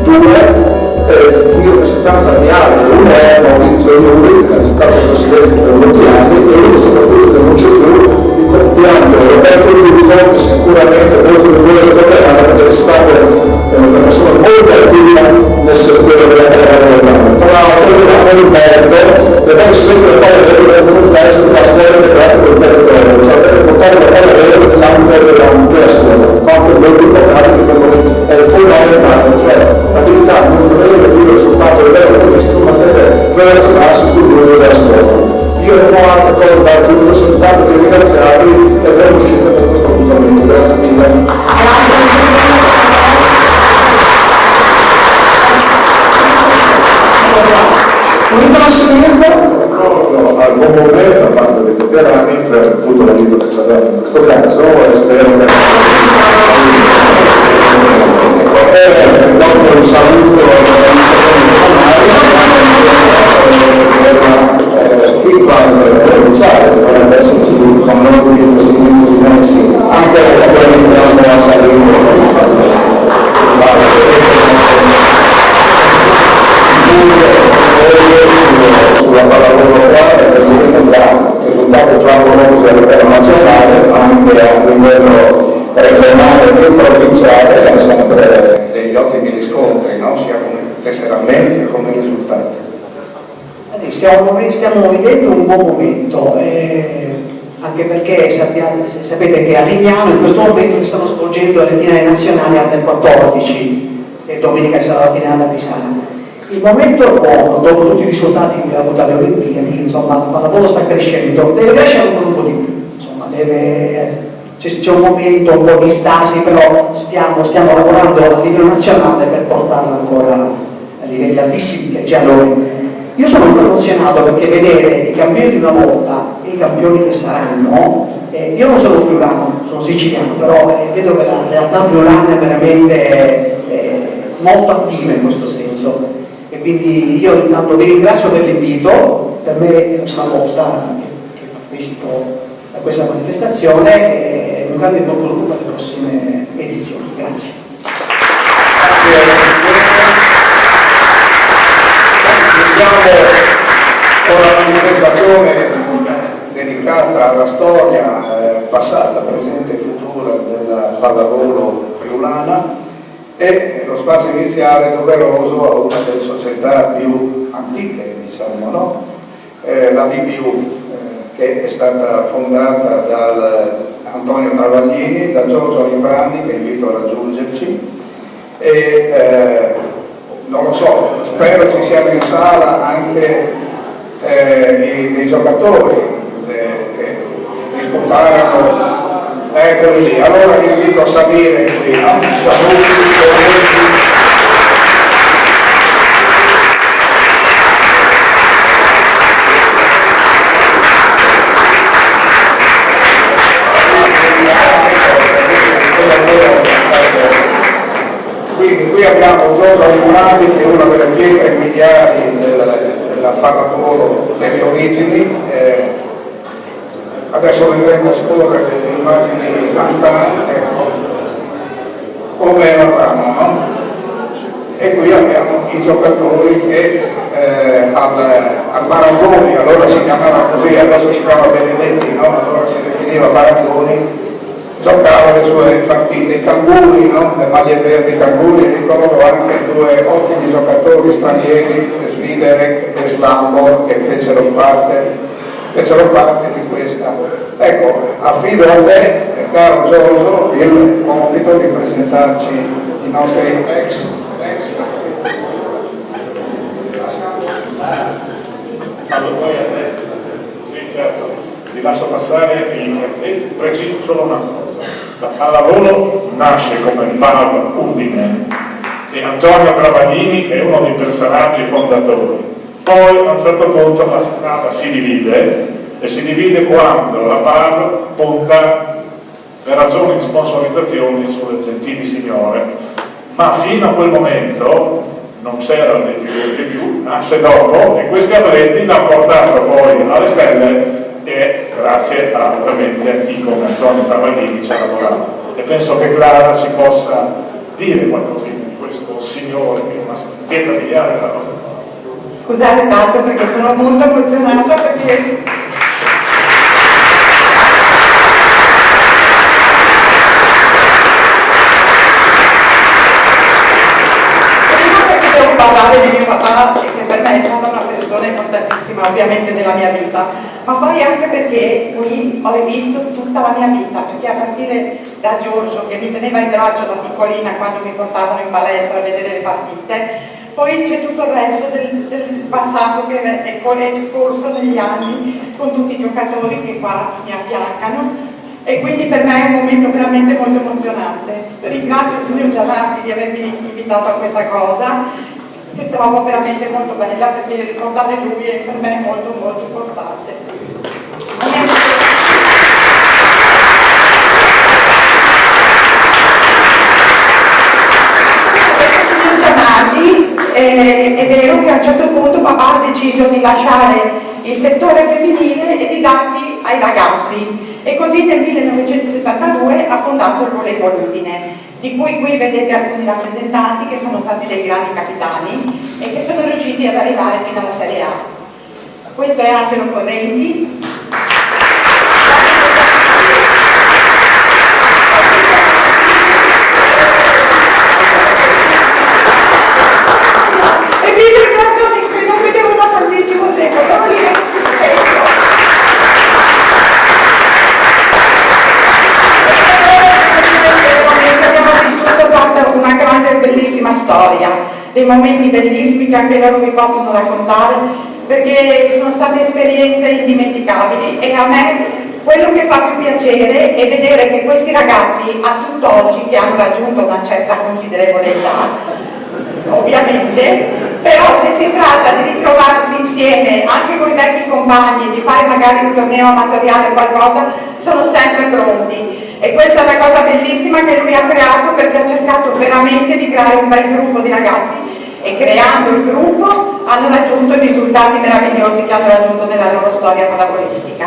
due di rappresentanza di altri. Uno è Maurizio Iuri, che è stato presidente per molti anni, e uno soprattutto che non c'è più, il compianto Roberto Zurico, che sicuramente molti di voi ricorderanno perché è stato una persona molto attiva nel settore della terra. Tra l'altro abbiamo Roberto, dobbiamo sempre poi avere un contesto della scuola integrata col territorio, cioè deve portare la parola vera nell'ambito della scuola, un fatto molto importante che per noi è fondamentale, cioè l'attività non deve dire soltanto il vero turistico, ma deve relazionarsi con il mondo della scuola. Io non ho altre cose da aggiungere, soltanto che ringraziarvi e buona uscita per questo appuntamento. Grazie mille. Un riconoscimento al buon momento da parte dei veterani per tutto l'aiuto che ci ha dato in questo caso e spero che dopo un saluto feedback provinciale che dovrebbe esserci con noi di procedimenti diversi anche per quelli che la nuova sulla pallavolo qua e per cui da risultato clamoroso a livello nazionale ma anche a livello regionale e provinciale e sempre degli ottimi riscontri, no? Sia come tesseramenti che come risultati. Sì, stiamo vivendo un buon momento, anche perché sapete che a Lignano in questo momento si stanno svolgendo le finali nazionali under 14 e domenica sarà la finale a Tisana. Il momento è buono, dopo tutti i risultati che ha avuto alle Olimpiadi, insomma la pallavolo sta crescendo, deve crescere ancora un po' di più, insomma c'è un momento un po' di stasi, però stiamo lavorando a livello nazionale per portarlo ancora a livelli altissimi che già lo è. Io sono un po' emozionato perché vedere i campioni di una volta e i campioni che saranno, io non sono friulano, sono siciliano, però vedo che la realtà friulana è veramente molto attiva in questo senso. E quindi io intanto vi ringrazio per l'invito, per me è la prima volta che partecipo a questa manifestazione e un grande bocca al lupo per le prossime edizioni. Grazie. Iniziamo con la manifestazione dedicata alla storia passata, presente e futura della pallavolo friulana. E lo spazio iniziale è doveroso a una delle società più antiche, diciamo, no? La BBU, che è stata fondata da Antonio Travaglini, da Giorgio Librandi, che invito a raggiungerci, e non lo so, spero ci siano in sala anche dei giocatori che disputarono. Eccoli lì, allora vi invito a salire qui, no? Quindi qui abbiamo Giorgio Librandi, che è una delle pietre miliari della pallavolo delle origini. Adesso vedremo esporre le immagini d'antan, ecco, come eravamo, no? E qui abbiamo i giocatori che al Barangoni, allora si chiamava così, adesso si chiama Benedetti, no? Allora si definiva Barangoni, giocava le sue partite, i Canguri, no? Le maglie verdi Canguri, ricordo anche due ottimi giocatori stranieri, Sviderek e Slambor, che fecero parte di questa. Ecco, affido a te, caro Giorgio, il compito di presentarci i nostri ex. Allora, sì, certo, ti lascio passare e preciso solo una cosa. La pallavolo nasce come PAV Udine e Antonio Travaglini è uno dei personaggi fondatori. Poi a un certo punto la strada si divide e si divide quando la PAV punta per ragioni di sponsorizzazione sulle gentili signore, ma fino a quel momento non c'erano dei più, nasce dopo e questi atleti l'hanno portato poi alle stelle e grazie ovviamente a chi come Antonio Travaglini ci ha lavorato. E penso che Clara ci possa dire qualcosina di questo signore che è una pietra miliare della nostra parola. Scusate tanto perché sono molto emozionata perché devo parlare di mio papà, che per me è stata una persona importantissima ovviamente nella mia vita, ma poi anche perché qui ho rivisto tutta la mia vita, perché a partire da Giorgio che mi teneva in braccio da piccolina quando mi portavano in palestra a vedere le partite, poi c'è tutto il resto del passato che è scorso negli anni con tutti i giocatori che qua mi affiancano. E quindi per me è un momento veramente molto emozionante. Ringrazio il signor Gianardi di avermi invitato a questa cosa, che trovo veramente molto bella, perché ricordare lui è per me molto molto importante. Signor Gianardi, è vero che a un certo punto papà ha deciso di lasciare il settore femminile e di darsi ai ragazzi. E così nel 1972 ha fondato il Voleibol Udine, di cui qui vedete alcuni rappresentanti che sono stati dei grandi capitani e che sono riusciti ad arrivare fino alla Serie A. Questo è Angelo Correnti. E vi ringrazio che non vedevo da tantissimo tempo, non li vedo più spesso. Abbiamo vissuto una grande e bellissima storia, dei momenti bellissimi che anche loro vi possono raccontare, perché sono state esperienze indimenticabili, e a me quello che fa più piacere è vedere che questi ragazzi a tutt'oggi, che hanno raggiunto una certa considerevole età, ovviamente, però se si tratta di ritrovarsi insieme anche con i vecchi compagni e di fare magari un torneo amatoriale o qualcosa, sono sempre pronti. E questa è una cosa bellissima che lui ha creato, perché ha cercato veramente di creare un bel gruppo di ragazzi, e creando il gruppo hanno raggiunto i risultati meravigliosi che hanno raggiunto nella loro storia pallavolistica.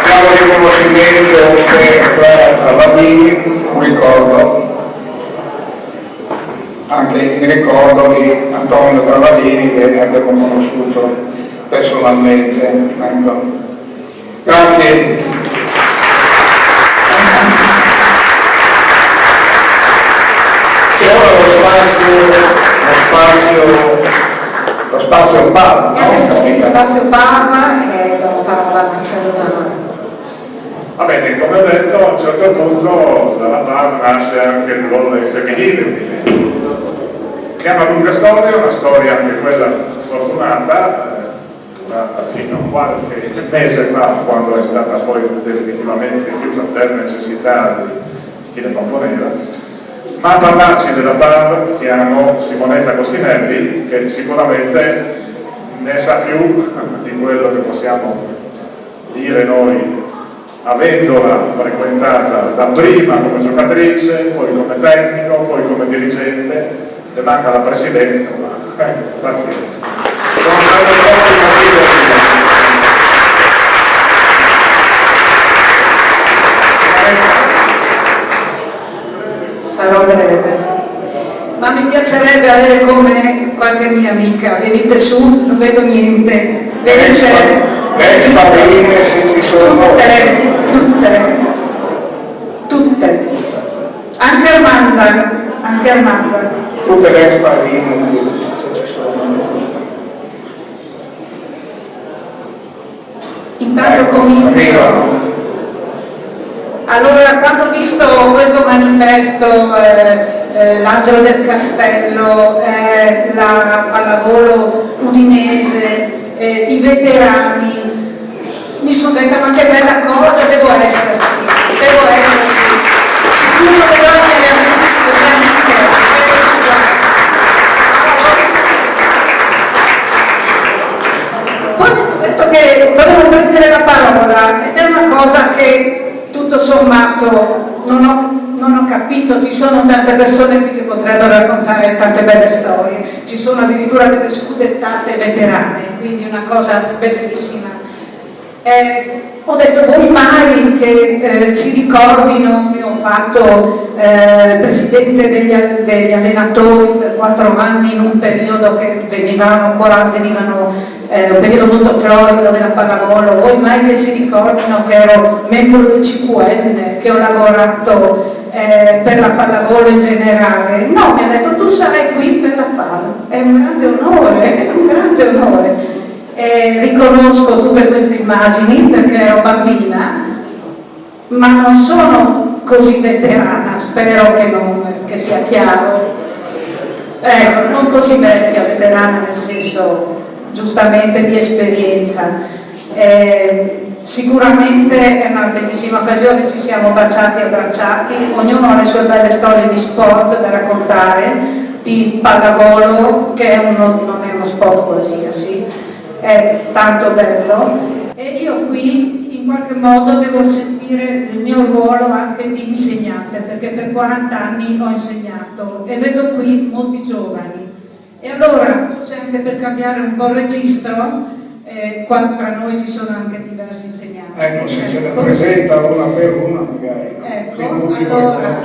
Abbiamo il riconoscimento per Clara Travaglini, un ricordo, anche in ricordo di Antonio Travaglini che abbiamo conosciuto personalmente. Ecco. Grazie. C'è ora lo spazio pub, E adesso sì, spazio pub e do la parola a Marcello Giannone. Va bene, come ho detto, a un certo punto dalla PAV nasce anche il ruolo femminile, che ha una lunga storia, una storia anche quella sfortunata, durata fino a qualche mese fa, quando è stata poi definitivamente chiusa per necessità di chi la componeva. Ma a parlarci della PAV chiamo Simonetta Costinelli, che sicuramente ne sa più di quello che possiamo dire noi, avendola frequentata da prima come giocatrice, poi come tecnico, poi come dirigente, le manca la presidenza, ma pazienza. Sono stati troppi motivi. Sarò breve, ma mi piacerebbe avere con me qualche mia amica. Venite su, non vedo niente. Le bambine se ci sono. Tutte. Anche Armanda. Tutte le ex ballerine se ci sono. Intanto comincio. Arrivano. Allora, quando ho visto questo manifesto, l'Angelo del Castello, la pallavolo udinese, i veterani, mi sono detta: ma che bella cosa, devo esserci. Sicuro vedrò i miei amici, le mie amiche, poi ho detto che dovevo prendere la parola, ed è una cosa che tutto sommato non ho capito. Ci sono tante persone qui che potrebbero raccontare tante belle storie, ci sono addirittura delle scudettate veterane, quindi una cosa bellissima. Ho detto, voi mai che si ricordino che ho fatto presidente degli allenatori per 4 anni in un periodo che venivano un periodo molto florido della pallavolo, voi mai che si ricordino che ero membro del CQN, che ho lavorato per la pallavolo in generale? No, mi ha detto, tu sarai qui per la palla, è un grande onore, è un grande onore. Riconosco tutte queste immagini perché ero bambina, ma non sono così veterana, spero che sia chiaro. Ecco, non così vecchia, veterana nel senso giustamente di esperienza. Sicuramente è una bellissima occasione, ci siamo baciati e abbracciati, ognuno ha le sue belle storie di sport da raccontare, di pallavolo, che non è uno sport qualsiasi, è tanto bello, e io qui in qualche modo devo sentire il mio ruolo anche di insegnante, perché per 40 anni ho insegnato e vedo qui molti giovani, e allora forse anche per cambiare un po' il registro, qua tra noi ci sono anche diversi insegnanti. Ecco, se ce ne presenta una per una magari. Ecco, allora,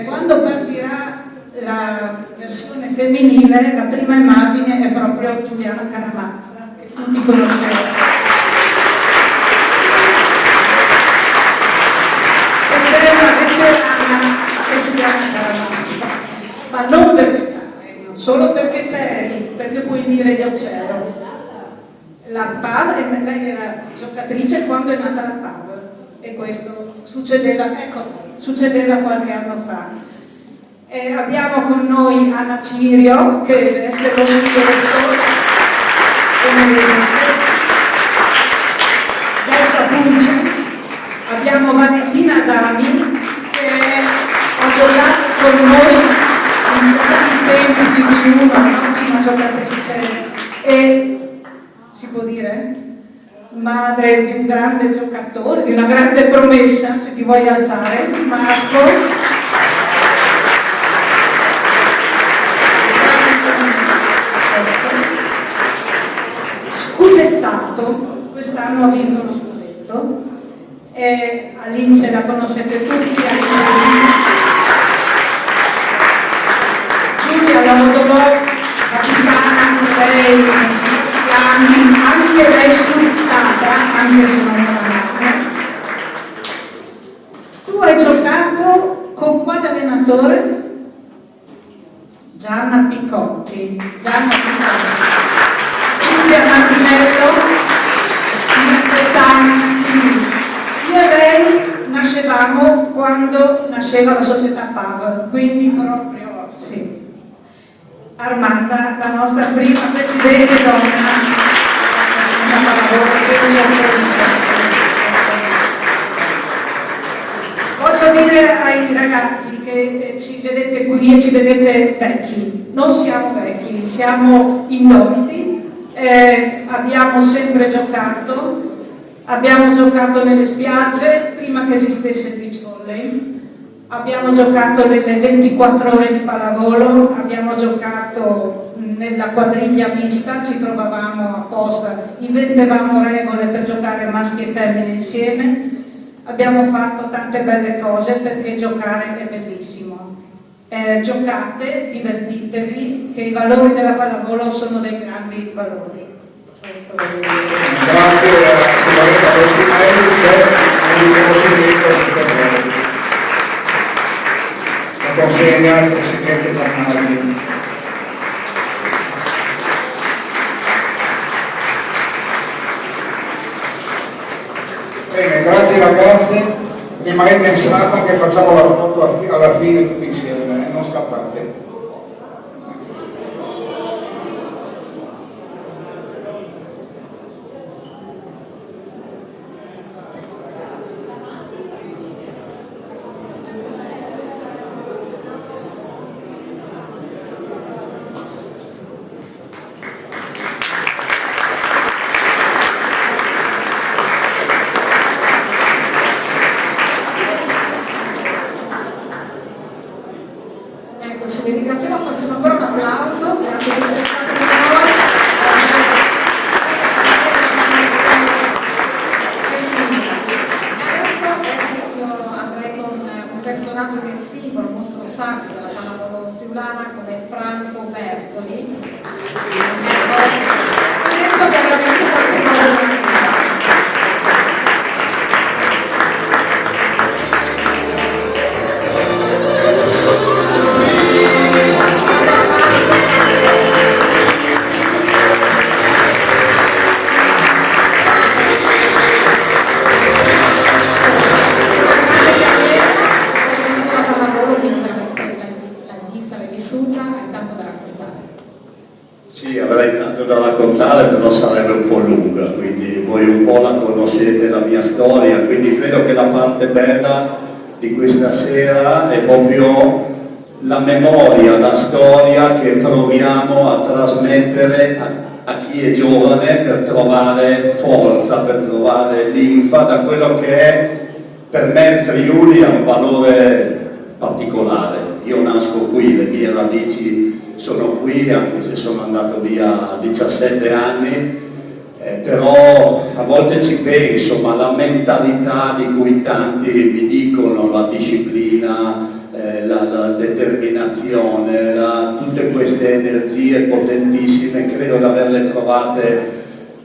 quando partirà la versione femminile, la prima immagine è proprio Giuliana Caramazza, che tutti conoscete. Se c'è una veterana è Giuliana Caramazza, ma non per l'età, non solo perché c'eri, perché puoi dire io c'ero. La PAV, lei era giocatrice quando è nata la PAV, e questo succedeva qualche anno fa. Abbiamo con noi Anna Cirio, che deve essere lo direttore, come vedete, Berta Pulci, abbiamo Valentina Dami, che ha giocato con noi in tanti tempi di più, un'ottima giocatrice, e si può dire? Madre di un grande giocatore, di una grande promessa, se ti vuoi alzare, Marco. Scudettato, quest'anno ha vinto lo scudetto, Alice la conoscete tutti, Giulia Lodolo, capitana anche lei, anche lei sfruttata, anche se non è una. Tu hai giocato con quale allenatore? Gianna Piccotti, Lizia Martinello, io e lei nascevamo quando nasceva la società PAV, quindi proprio sì. Armanda, la nostra prima presidente donna, voglio dire ai ragazzi che ci vedete qui e ci vedete vecchi, non siamo vecchi, siamo indomiti, abbiamo sempre giocato, abbiamo giocato nelle spiagge prima che esistesse il beach volley, abbiamo giocato nelle 24 ore di pallavolo, abbiamo giocato nella quadriglia mista, ci trovavamo apposta, inventavamo regole per giocare maschi e femmine insieme, abbiamo fatto tante belle cose perché giocare è bellissimo. Giocate, divertitevi, che i valori della pallavolo sono dei grandi valori. Questo Grazie a Simonetta Rostinelli, c'è un riconoscimento per lei. La consegna al Presidente Giannardi. Bene, grazie ragazzi, rimanete in sala che facciamo la foto alla fine tutti insieme, non scappate. personaggio che è simbolo, mostro sacro della pallavolo friulana come Franco Bertoli. Ecco, adesso che veramente tante cose da raccontarci. Sì, avrei tanto da raccontare, però sarebbe un po' lunga, quindi voi un po' la conoscete la mia storia, quindi credo che la parte bella di questa sera è proprio la memoria, la storia che proviamo a trasmettere a chi è giovane per trovare forza, per trovare linfa da quello che è per me il Friuli ha un valore particolare. Io nasco qui, le mie radici sono qui, anche se sono andato via a 17 anni, però a volte ci penso, ma la mentalità di cui tanti mi dicono, la disciplina, la determinazione, tutte queste energie potentissime, credo di averle trovate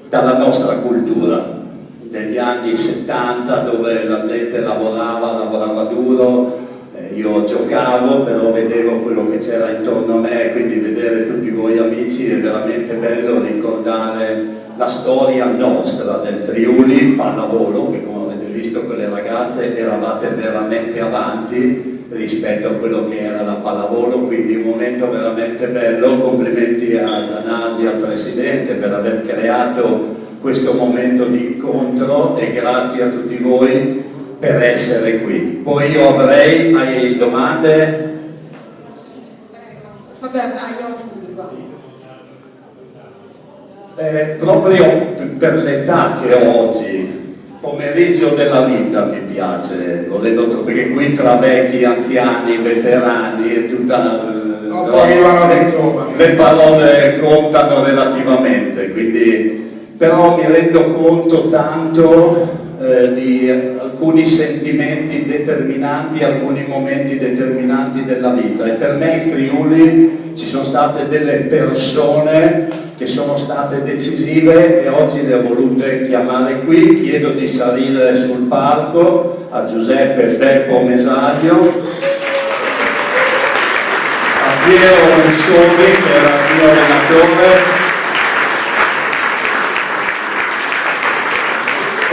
dalla nostra cultura degli anni 70, dove la gente lavorava duro. Io giocavo, però vedevo quello che c'era intorno a me, quindi vedere tutti voi amici è veramente bello ricordare la storia nostra del Friuli pallavolo, che come avete visto con le ragazze eravate veramente avanti rispetto a quello che era la pallavolo, quindi un momento veramente bello. Complimenti a Gianardi, al Presidente, per aver creato questo momento di incontro e grazie a tutti voi per essere qui. Poi io avrei domande? Proprio per l'età che ho oggi, pomeriggio della vita mi piace, perché qui tra vecchi, anziani, veterani e tutta le parole contano relativamente, quindi però mi rendo conto tanto di alcuni sentimenti determinanti, alcuni momenti determinanti della vita, e per me in Friuli ci sono state delle persone che sono state decisive e oggi le ho volute chiamare qui. Chiedo di salire sul palco a Giuseppe Beppo Mesaglio, a Piero Ruscioni, che era il mio allenatore,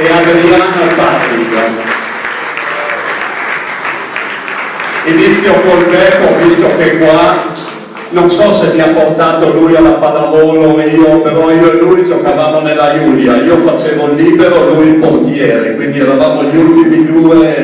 e Adriano Patrica. Inizio col Beppo, visto che qua non so se mi ha portato lui alla pallavolo io, però io e lui giocavamo nella Giulia, io facevo il libero, lui il portiere, quindi eravamo gli ultimi due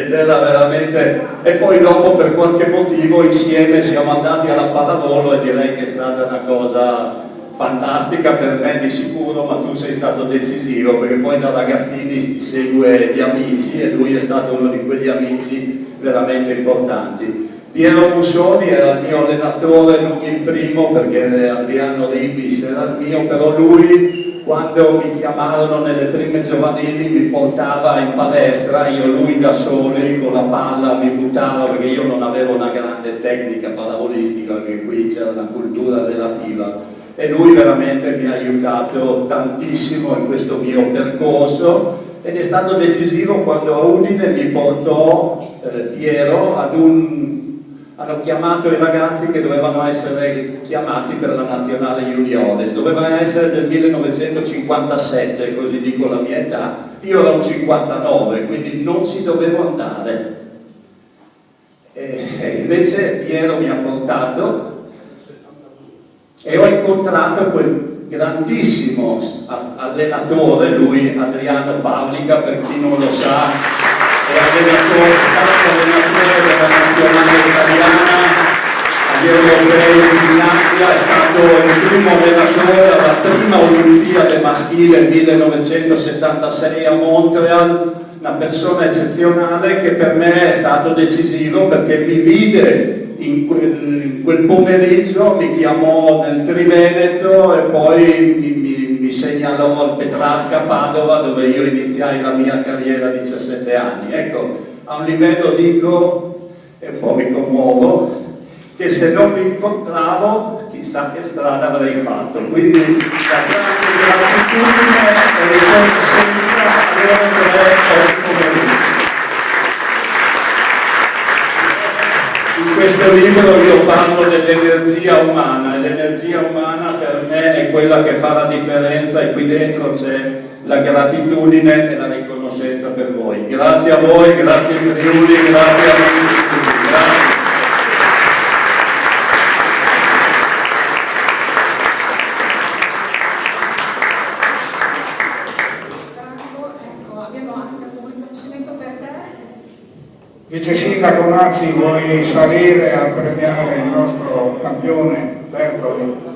ed era veramente... E poi dopo per qualche motivo insieme siamo andati alla pallavolo e direi che è stata una cosa fantastica per me di sicuro, ma tu sei stato decisivo, perché poi da ragazzini segue gli amici e lui è stato uno di quegli amici veramente importanti. Piero Mussoni era il mio allenatore, non il primo perché Adriano Ribis era il mio, però lui quando mi chiamarono nelle prime giovanili mi portava in palestra, io lui da soli con la palla mi buttava, perché io non avevo una grande tecnica pallavolistica, perché qui c'era una cultura relativa. E lui veramente mi ha aiutato tantissimo in questo mio percorso ed è stato decisivo quando a Udine mi portò Piero hanno chiamato i ragazzi che dovevano essere chiamati per la nazionale juniores, doveva essere del 1957, così dico la mia età, io ero un 59, quindi non ci dovevo andare. E invece Piero mi ha portato e ho incontrato quel grandissimo allenatore, lui Adriano Pavlica, per chi non lo sa, è stato allenatore della nazionale italiana agli europei in Finlandia, è stato il primo allenatore alla prima Olimpiade maschile nel 1976 a Montreal, una persona eccezionale che per me è stato decisivo perché mi vide in quel pomeriggio, mi chiamò nel Triveneto e poi mi segnalò al Petrarca Padova, dove io iniziai la mia carriera a 17 anni. Ecco, a un livello, dico, e un po' mi commuovo, che se non mi incontravo chissà che strada avrei fatto. Quindi la grande gratitudine e riconoscenza a loro tre oggi pomeriggio. In questo libro io parlo dell'energia umana e l'energia umana per me è quella che fa la differenza e qui dentro c'è la gratitudine e la riconoscenza per voi. Grazie a voi, grazie Friuli, grazie amici tutti, grazie. Ecco, abbiamo anche un riconoscimento per te. Vice Sindaco Mazzi, vuoi salire a premiare il nostro campione Bertoli?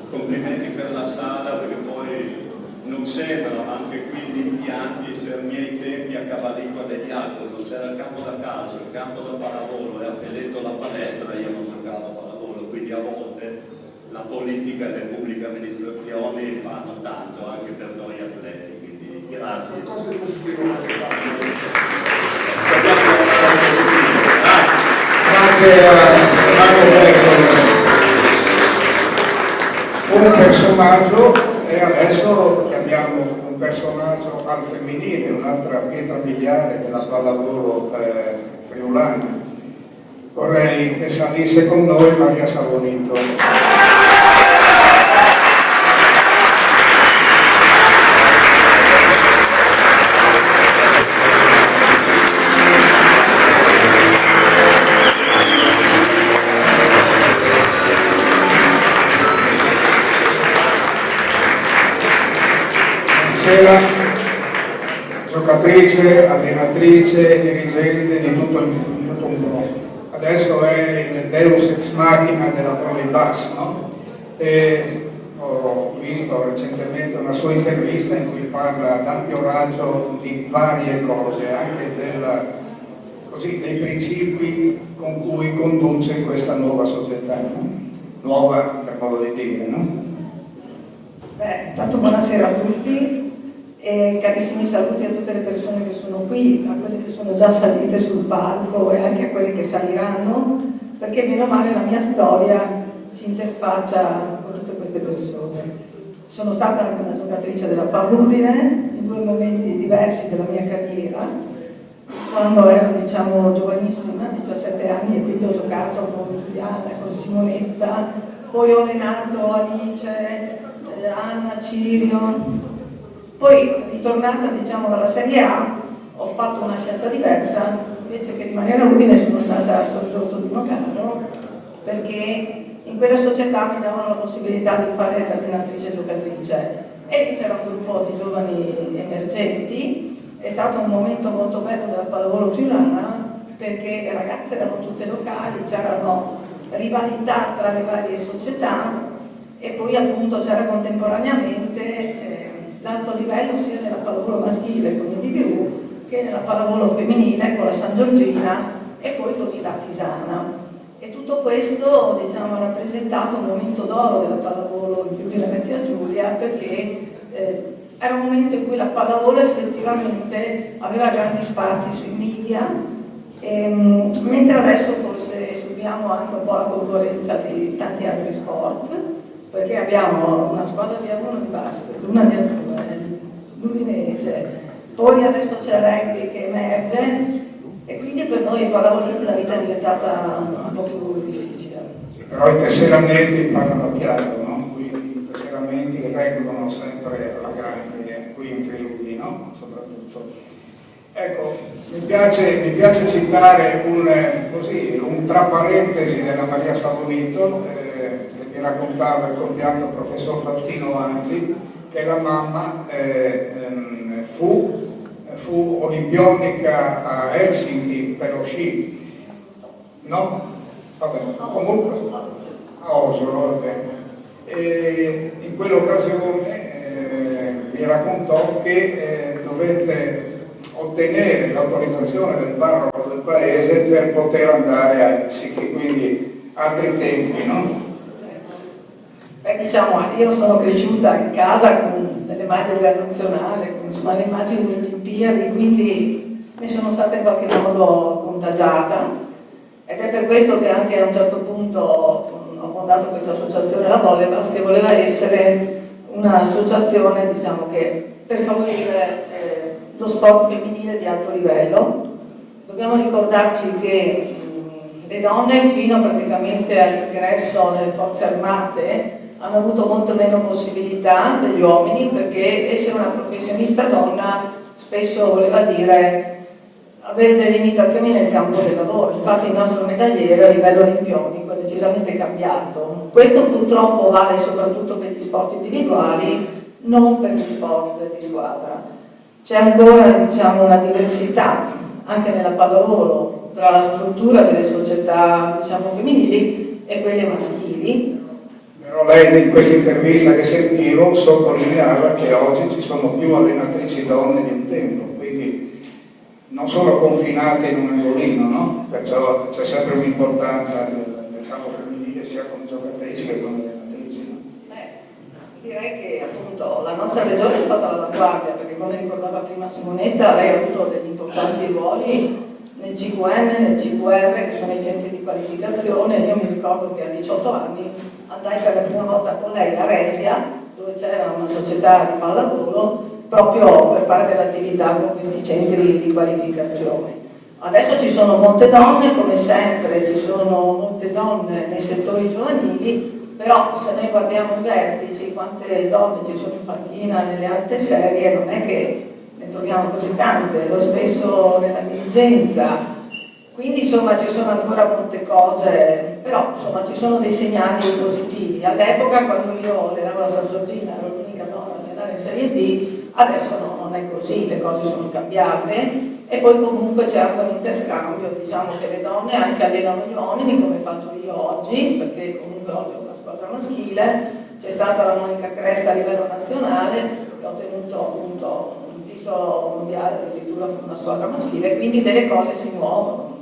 Complimenti per la sala perché poi non sembra, ma anche qui gli impianti se ai miei tempi a Cavallico degli Aquiloni c'era il campo da calcio, il campo da pallavolo e a Feletto la palestra, io non giocavo a pallavolo, quindi a volte la politica e le pubbliche amministrazioni fanno tanto anche per noi atleti, quindi grazie. Cose positive che fanno. Grazie a Mario Bertoli. Un personaggio, e adesso chiamiamo un personaggio al femminile, un'altra pietra miliare della pallavolo friulana. Vorrei che salisse con noi Maria Savonito. Buonasera, giocatrice, allenatrice, dirigente di tutto un po'. Adesso è il Deus ex machina della Volleyball, no? E ho visto recentemente una sua intervista in cui parla ad ampio raggio di varie cose, anche dei principi con cui conduce questa nuova società, no? Nuova per modo di dire, no? Beh, tanto buonasera a tutti e carissimi saluti a tutte le persone che sono qui, a quelle che sono già salite sul palco e anche a quelle che saliranno, perché meno male la mia storia si interfaccia con tutte queste persone. Sono stata anche una giocatrice della Pavudine in due momenti diversi della mia carriera, quando ero giovanissima, 17 anni, e quindi ho giocato con Giuliana, con Simonetta, poi ho allenato Alice, Anna, Cirio, poi ritornata dalla Serie A ho fatto una scelta diversa, invece che rimanere a Udine sono andata a San Giorgio di Nogaro perché in quella società mi davano la possibilità di fare l'allenatrice giocatrice e c'era un gruppo di giovani emergenti. È stato un momento molto bello della pallavolo friulana perché le ragazze erano tutte locali, c'erano rivalità tra le varie società e poi appunto c'era contemporaneamente l'alto livello sia nella pallavolo maschile con il DBU che nella pallavolo femminile con la San Giorgina e poi con il Latisana. E tutto questo ha rappresentato un momento d'oro della pallavolo in Friuli Venezia Giulia perché era un momento in cui la pallavolo effettivamente aveva grandi spazi sui media, mentre adesso forse subiamo anche un po' la concorrenza di tanti altri sport, perché abbiamo una squadra di A1 di basket, una di A2, l'Udinese, poi adesso c'è il rugby che emerge e quindi per noi pallavolisti la vita è diventata un po' più difficile. Sì, però i tesseramenti parlano chiaro, no? Quindi i tesseramenti reggono sempre alla grande, qui in Friuli, no? Soprattutto. Ecco, mi piace citare un tra parentesi della Maria Savonito, che mi raccontava il compianto professor Faustino Anzi, che la mamma fu olimpionica a Helsinki per lo sci, no? Vabbè, comunque a Oslo, va bene. E in quell'occasione mi raccontò che dovette ottenere l'autorizzazione del parroco del paese per poter andare a Helsinki, quindi altri tempi, no? Diciamo, io sono cresciuta in casa con delle maglie della nazionale, con insomma, le immagini delle Olimpiadi, quindi ne sono stata in qualche modo contagiata, ed è per questo che anche a un certo punto ho fondato questa associazione, la Volleyball, che voleva essere un'associazione, diciamo, che per favorire lo sport femminile di alto livello. Dobbiamo ricordarci che le donne fino praticamente all'ingresso nelle forze armate hanno avuto molto meno possibilità degli uomini, perché essere una professionista donna spesso voleva dire avere delle limitazioni nel campo del lavoro. Infatti il nostro medagliere a livello olimpionico è decisamente cambiato. Questo purtroppo vale soprattutto per gli sport individuali, non per gli sport di squadra. C'è ancora, diciamo, una diversità anche nella pallavolo tra la struttura delle società, diciamo, femminili e quelle maschili. Però lei in questa intervista che sentivo sottolineava che oggi ci sono più allenatrici donne di un tempo, quindi non sono confinate in un angolino, no? Perciò c'è sempre un'importanza nel campo femminile sia come giocatrici che come allenatrici. No? Direi che appunto la nostra regione è stata all'avanguardia, perché come ricordava prima Simonetta, lei ha avuto degli importanti ruoli nel CQN, nel CQR, che sono i centri di qualificazione. Io mi ricordo che a 18 anni andai per la prima volta con lei a Resia, dove c'era una società di pallavolo, proprio per fare dell'attività con questi centri di qualificazione. Adesso ci sono molte donne, come sempre ci sono molte donne nei settori giovanili, però se noi guardiamo i vertici, quante donne ci sono in panchina nelle alte serie, non è che ne troviamo così tante, lo stesso nella dirigenza. Quindi insomma ci sono ancora molte cose, però insomma ci sono dei segnali positivi. All'epoca, quando io allenavo la San Giorgina, ero l'unica donna a allenare in Serie B, adesso no, non è così, le cose sono cambiate, e poi comunque c'è anche un interscambio, diciamo che le donne anche allenano gli uomini, come faccio io oggi, perché comunque oggi ho una squadra maschile. C'è stata la Monica Cresta a livello nazionale, che ha ottenuto appunto un titolo mondiale addirittura con una squadra maschile, quindi delle cose si muovono.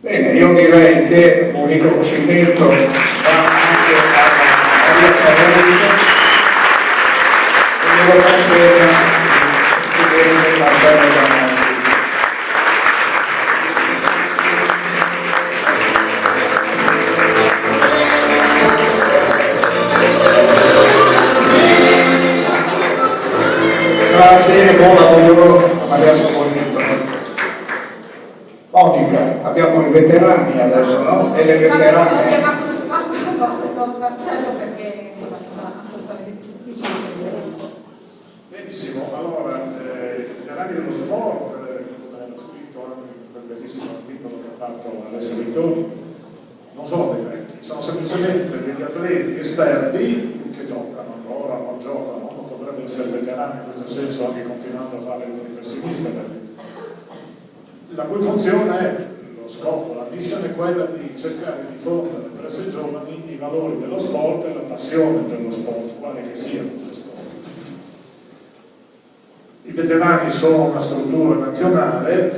Bene, io direi che un riconoscimento va anche a Maria Salerno e lo consegna il presidente Marcello Giannelli. Grazie e buon lavoro a Maria Salerno. Monica, abbiamo i veterani adesso, no? E le veterane. Ho chiamato sul palco apposta con Marcello perché insomma mi sa assolutamente tutti ci Benissimo, allora i veterani dello sport, l'ho scritto anche in quel bellissimo articolo che ha fatto Alessia Vittori, non sono dei vecchi, sono semplicemente degli atleti esperti che giocano ancora, non giocano, non potrebbero essere veterani in questo senso anche continuando a fare il professionista, perché la cui funzione è, lo scopo, la mission è quella di cercare di diffondere presso i giovani i valori dello sport e la passione per lo sport, quale che sia questo sport. I veterani sono una struttura nazionale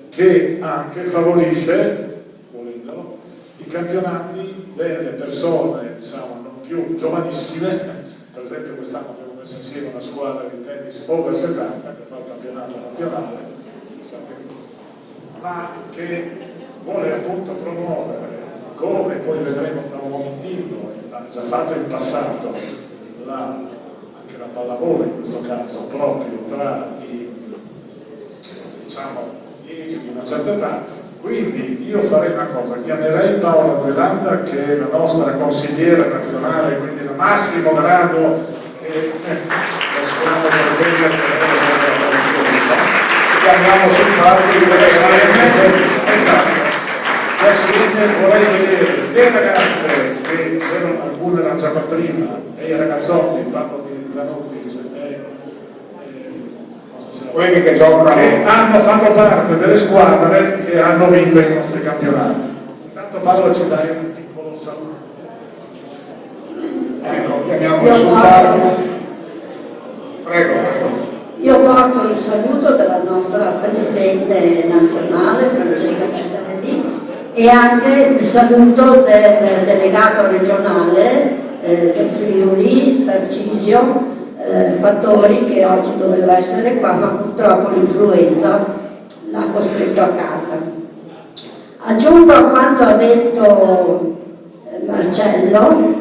che anche favorisce, volendolo, i campionati delle persone, diciamo, non più giovanissime. Per esempio quest'anno abbiamo messo insieme una squadra di tennis over 70 che fa il campionato nazionale, ma che vuole appunto promuovere, come poi vedremo tra un momentino, ha già fatto in passato, anche la pallavolo in questo caso, proprio tra i, diciamo, gli age di una certa età. Quindi io farei una cosa, chiamerei Paola Zelanda, che è la nostra consigliera nazionale, quindi il massimo grado che possiamo pretendere. Chiamiamo sul palco i veterani. Esatto. E assieme vorrei vedere le ragazze, che c'erano, alcune erano già prima, e i ragazzotti, parlo di Zanotti, quelli che giocano, che hanno fatto parte delle squadre che hanno vinto i nostri campionati. Paolo ci dai un piccolo saluto. Ecco, chiamiamo sul tavolo. Prego. Io porto il saluto della nostra Presidente nazionale, Francesca Bertelli, e anche il saluto del delegato regionale del Friuli, Tarcisio Fattori, che oggi doveva essere qua, ma purtroppo l'influenza l'ha costretto a casa. Aggiungo a quanto ha detto Marcello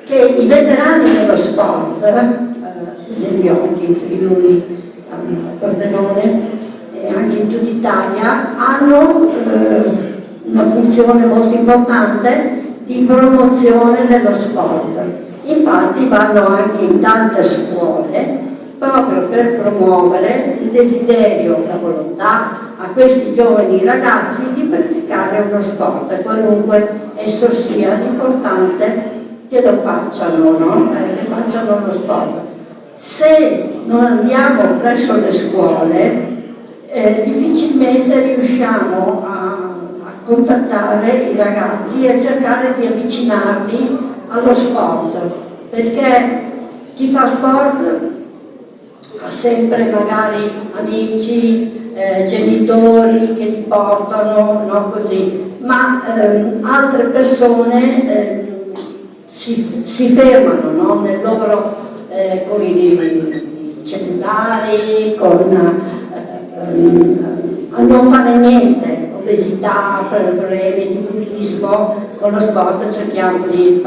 che i veterani dello sport, ad esempio anche in Friuli, a Pordenone e anche in tutta Italia, hanno una funzione molto importante di promozione dello sport. Infatti vanno anche in tante scuole proprio per promuovere il desiderio, la volontà a questi giovani ragazzi di praticare uno sport, qualunque esso sia. L'importante che lo facciano, no? Che facciano lo sport. Se non andiamo presso le scuole, difficilmente riusciamo a contattare i ragazzi e cercare di avvicinarli allo sport, perché chi fa sport ha sempre magari amici, genitori che li portano, no, così, ma altre persone si fermano, no, nel loro con i cellulari, a non fare niente, obesità, problemi di bullismo. Con lo sport cerchiamo di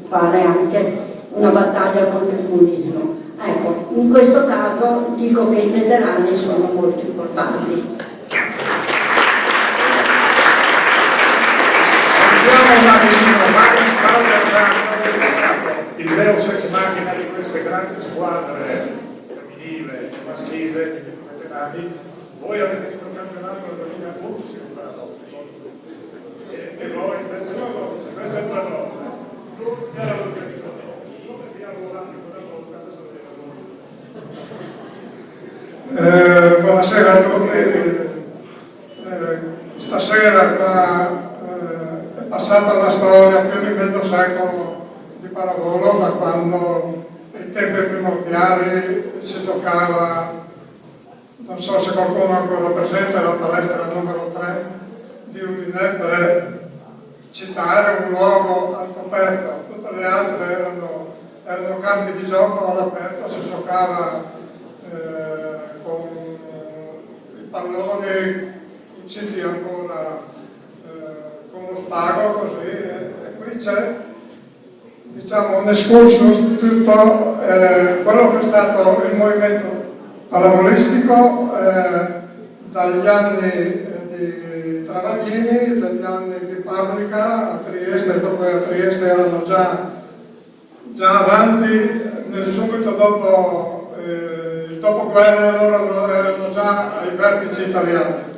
fare anche una battaglia contro il bullismo. Ecco, in questo caso dico che i veterani sono molto importanti. Sentiamo un attimino Paolo Argiano, che è stato il deus ex machina di queste grandi squadre femminile e maschile di veterani. Voi avete vinto il campionato nel 2011, e voi invece questo è un valore. Come vi ha lavorato quella volta, adesso vedete voi. Buonasera a tutti. Stasera qua è passata una storia più di mezzo secolo di pallavolo, da quando ai tempi primordiali si giocava, non so se qualcuno è ancora presente, la palestra numero 3 di Udine, per citare un luogo al coperto. Tutte le altre erano campi di gioco all'aperto, si giocava con i palloni cuciti ancora con lo spago, così, e qui c'è, diciamo, un excursus di tutto quello che è stato il movimento pallavolistico dagli anni di Travaglini, dagli anni di Paprika a Trieste. Dopo a Trieste erano già avanti, nel subito dopo il dopoguerra loro erano già ai vertici italiani.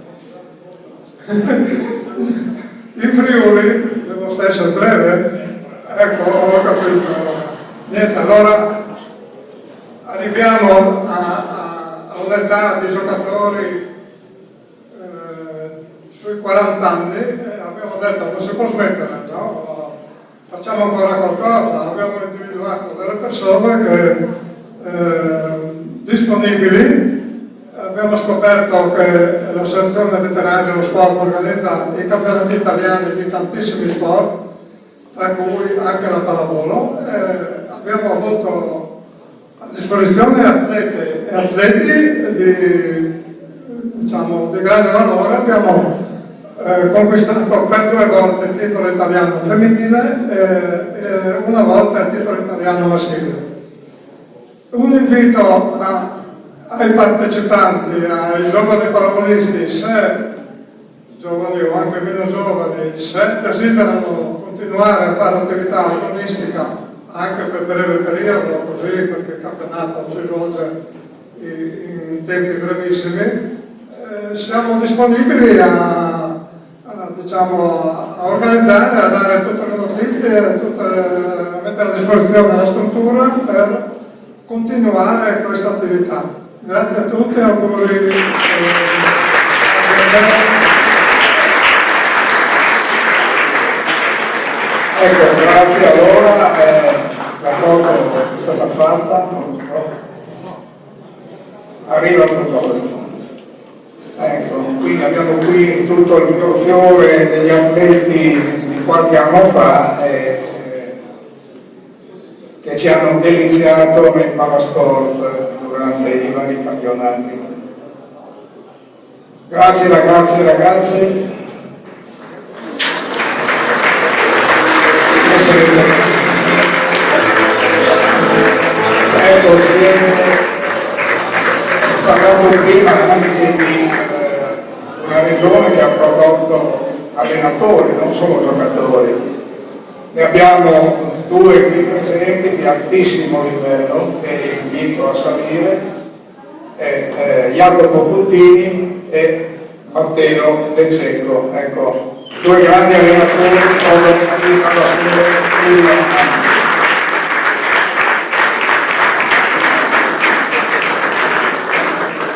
In Friuli, devo stare breve, ecco, ho capito. Niente, allora arriviamo a un'età di giocatori sui 40 anni e abbiamo detto non si può smettere, no? Facciamo ancora qualcosa. Abbiamo individuato delle persone che disponibili. Abbiamo scoperto che l'Associazione Veterani dello Sport organizza i campionati italiani di tantissimi sport, tra cui anche la pallavolo. Abbiamo avuto a disposizione atleti di grande valore. Abbiamo conquistato per 2 volte il titolo italiano femminile e 1 volta il titolo italiano maschile. Un invito ai partecipanti, ai giovani pallavolisti, se giovani o anche meno giovani, se desiderano continuare a fare attività agonistica anche per breve periodo, così, perché il campionato si svolge in tempi brevissimi, siamo disponibili a organizzare, a dare tutte le notizie, a mettere a disposizione la struttura per continuare questa attività. Grazie a tutti, auguri. Ecco, grazie. Allora, la foto è stata fatta, arriva il fotografo. Ecco, quindi abbiamo qui tutto il fiore degli atleti di qualche anno fa che ci hanno deliziato nel palasport durante i vari campionati. Grazie ragazzi e ragazze. Ecco, si parlavo prima anche di una regione che ha prodotto allenatori, non solo giocatori. Ne abbiamo due qui presenti di altissimo livello che invito a salire, Jacopo Puttini e Matteo De Cecco. Ecco, due grandi allenatori alla scuola.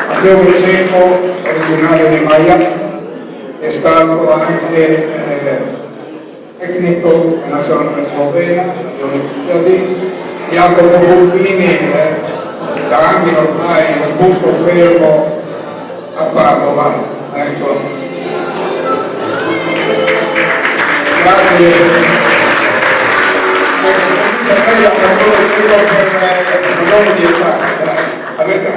Matteo De Cecco, originario di Miami, è stato anche tecnico nazionale slovena di Olimpiadi. Jacopo Puttini da anni ormai un punto fermo a Padova. Ecco. Grazie. C'è lei per milioni di età,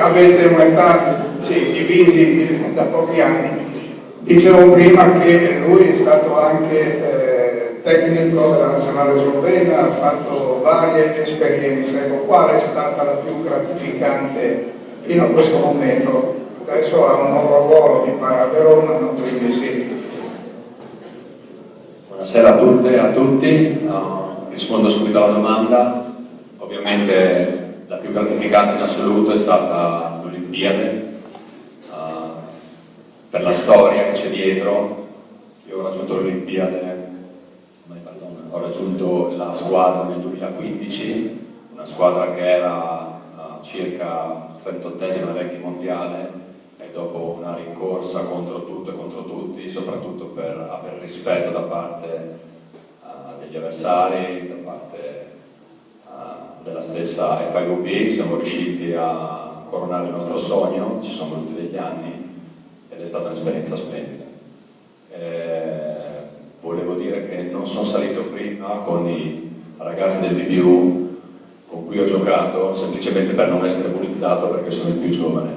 avete un'età divisi da pochi anni. Dicevo prima che lui è stato anche tecnico della nazionale slovena, ha fatto varie esperienze. Ecco, qual è stata la più gratificante fino a questo momento? Adesso ha un nuovo ruolo, mi pare, a Verona, no? Quindi sì. Buonasera a tutte e a tutti. Rispondo subito alla domanda. Ovviamente la più gratificante in assoluto è stata l'Olimpiade, per la storia che c'è dietro. Io ho raggiunto l'Olimpiade, ho raggiunto la squadra nel 2015, una squadra che era circa 38esima ranking mondiale, e dopo una rincorsa contro tutto e contro tutti, soprattutto per aver rispetto da parte degli avversari, da parte della stessa FIVB, siamo riusciti a coronare il nostro sogno. Ci sono voluti degli anni ed è stata un'esperienza splendida. Volevo dire che non sono salito prima con i ragazzi del DBU con cui ho giocato semplicemente per non essere bullizzato, perché sono il più giovane.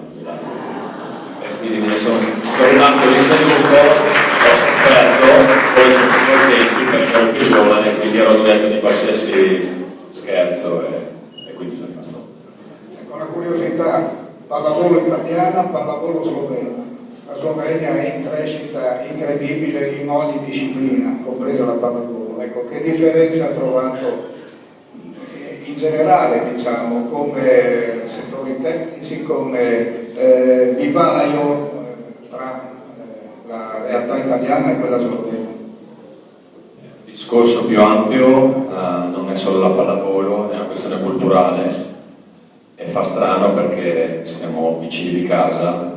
E quindi sono rimasto lì seduto, ho sofferto, poi sono contenti perché ero il più giovane, quindi ero oggetto di qualsiasi scherzo e quindi sono rimasto. Ecco una curiosità: pallavolo italiana, pallavolo slovena. La Slovenia è in crescita incredibile in ogni disciplina, compresa la pallavolo. Ecco, che differenza ha trovato in generale, diciamo, come settori tecnici, come vivaio tra la realtà italiana e quella slovena? Il discorso più ampio non è solo la pallavolo, è una questione culturale, e fa strano perché siamo vicini di casa.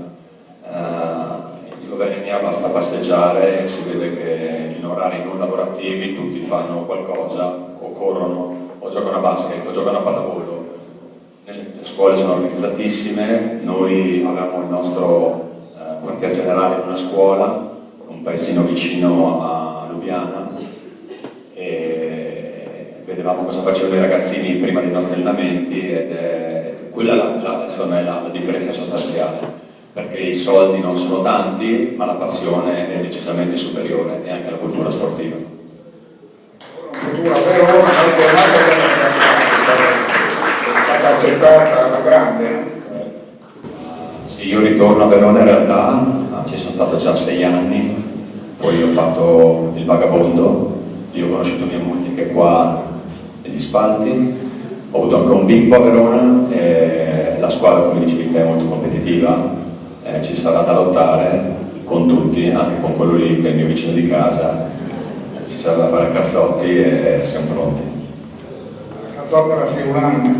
In Slovenia basta passeggiare e si vede che in orari non lavorativi tutti fanno qualcosa, o corrono, o giocano a basket, o giocano a pallavolo. Le scuole sono organizzatissime. Noi avevamo il nostro quartier generale in una scuola, un paesino vicino a Lubiana, e vedevamo cosa facevano i ragazzini prima dei nostri allenamenti, ed quella secondo me è la differenza sostanziale, perché i soldi non sono tanti, ma la passione è decisamente superiore, e anche la cultura sportiva. Un futuro a Verona, campionato è stata accettata alla grande. Sì, io ritorno a Verona in realtà, ci sono stato già 6 anni, poi ho fatto il vagabondo, io ho conosciuto mia moglie che è qua negli spalti, ho avuto anche un bimbo a Verona, e la squadra, come dicevi te, è molto competitiva. Ci sarà da lottare con tutti, anche con quello lì che è il mio vicino di casa. Ci sarà da fare cazzotti e siamo pronti. La cazzotta alla friulana,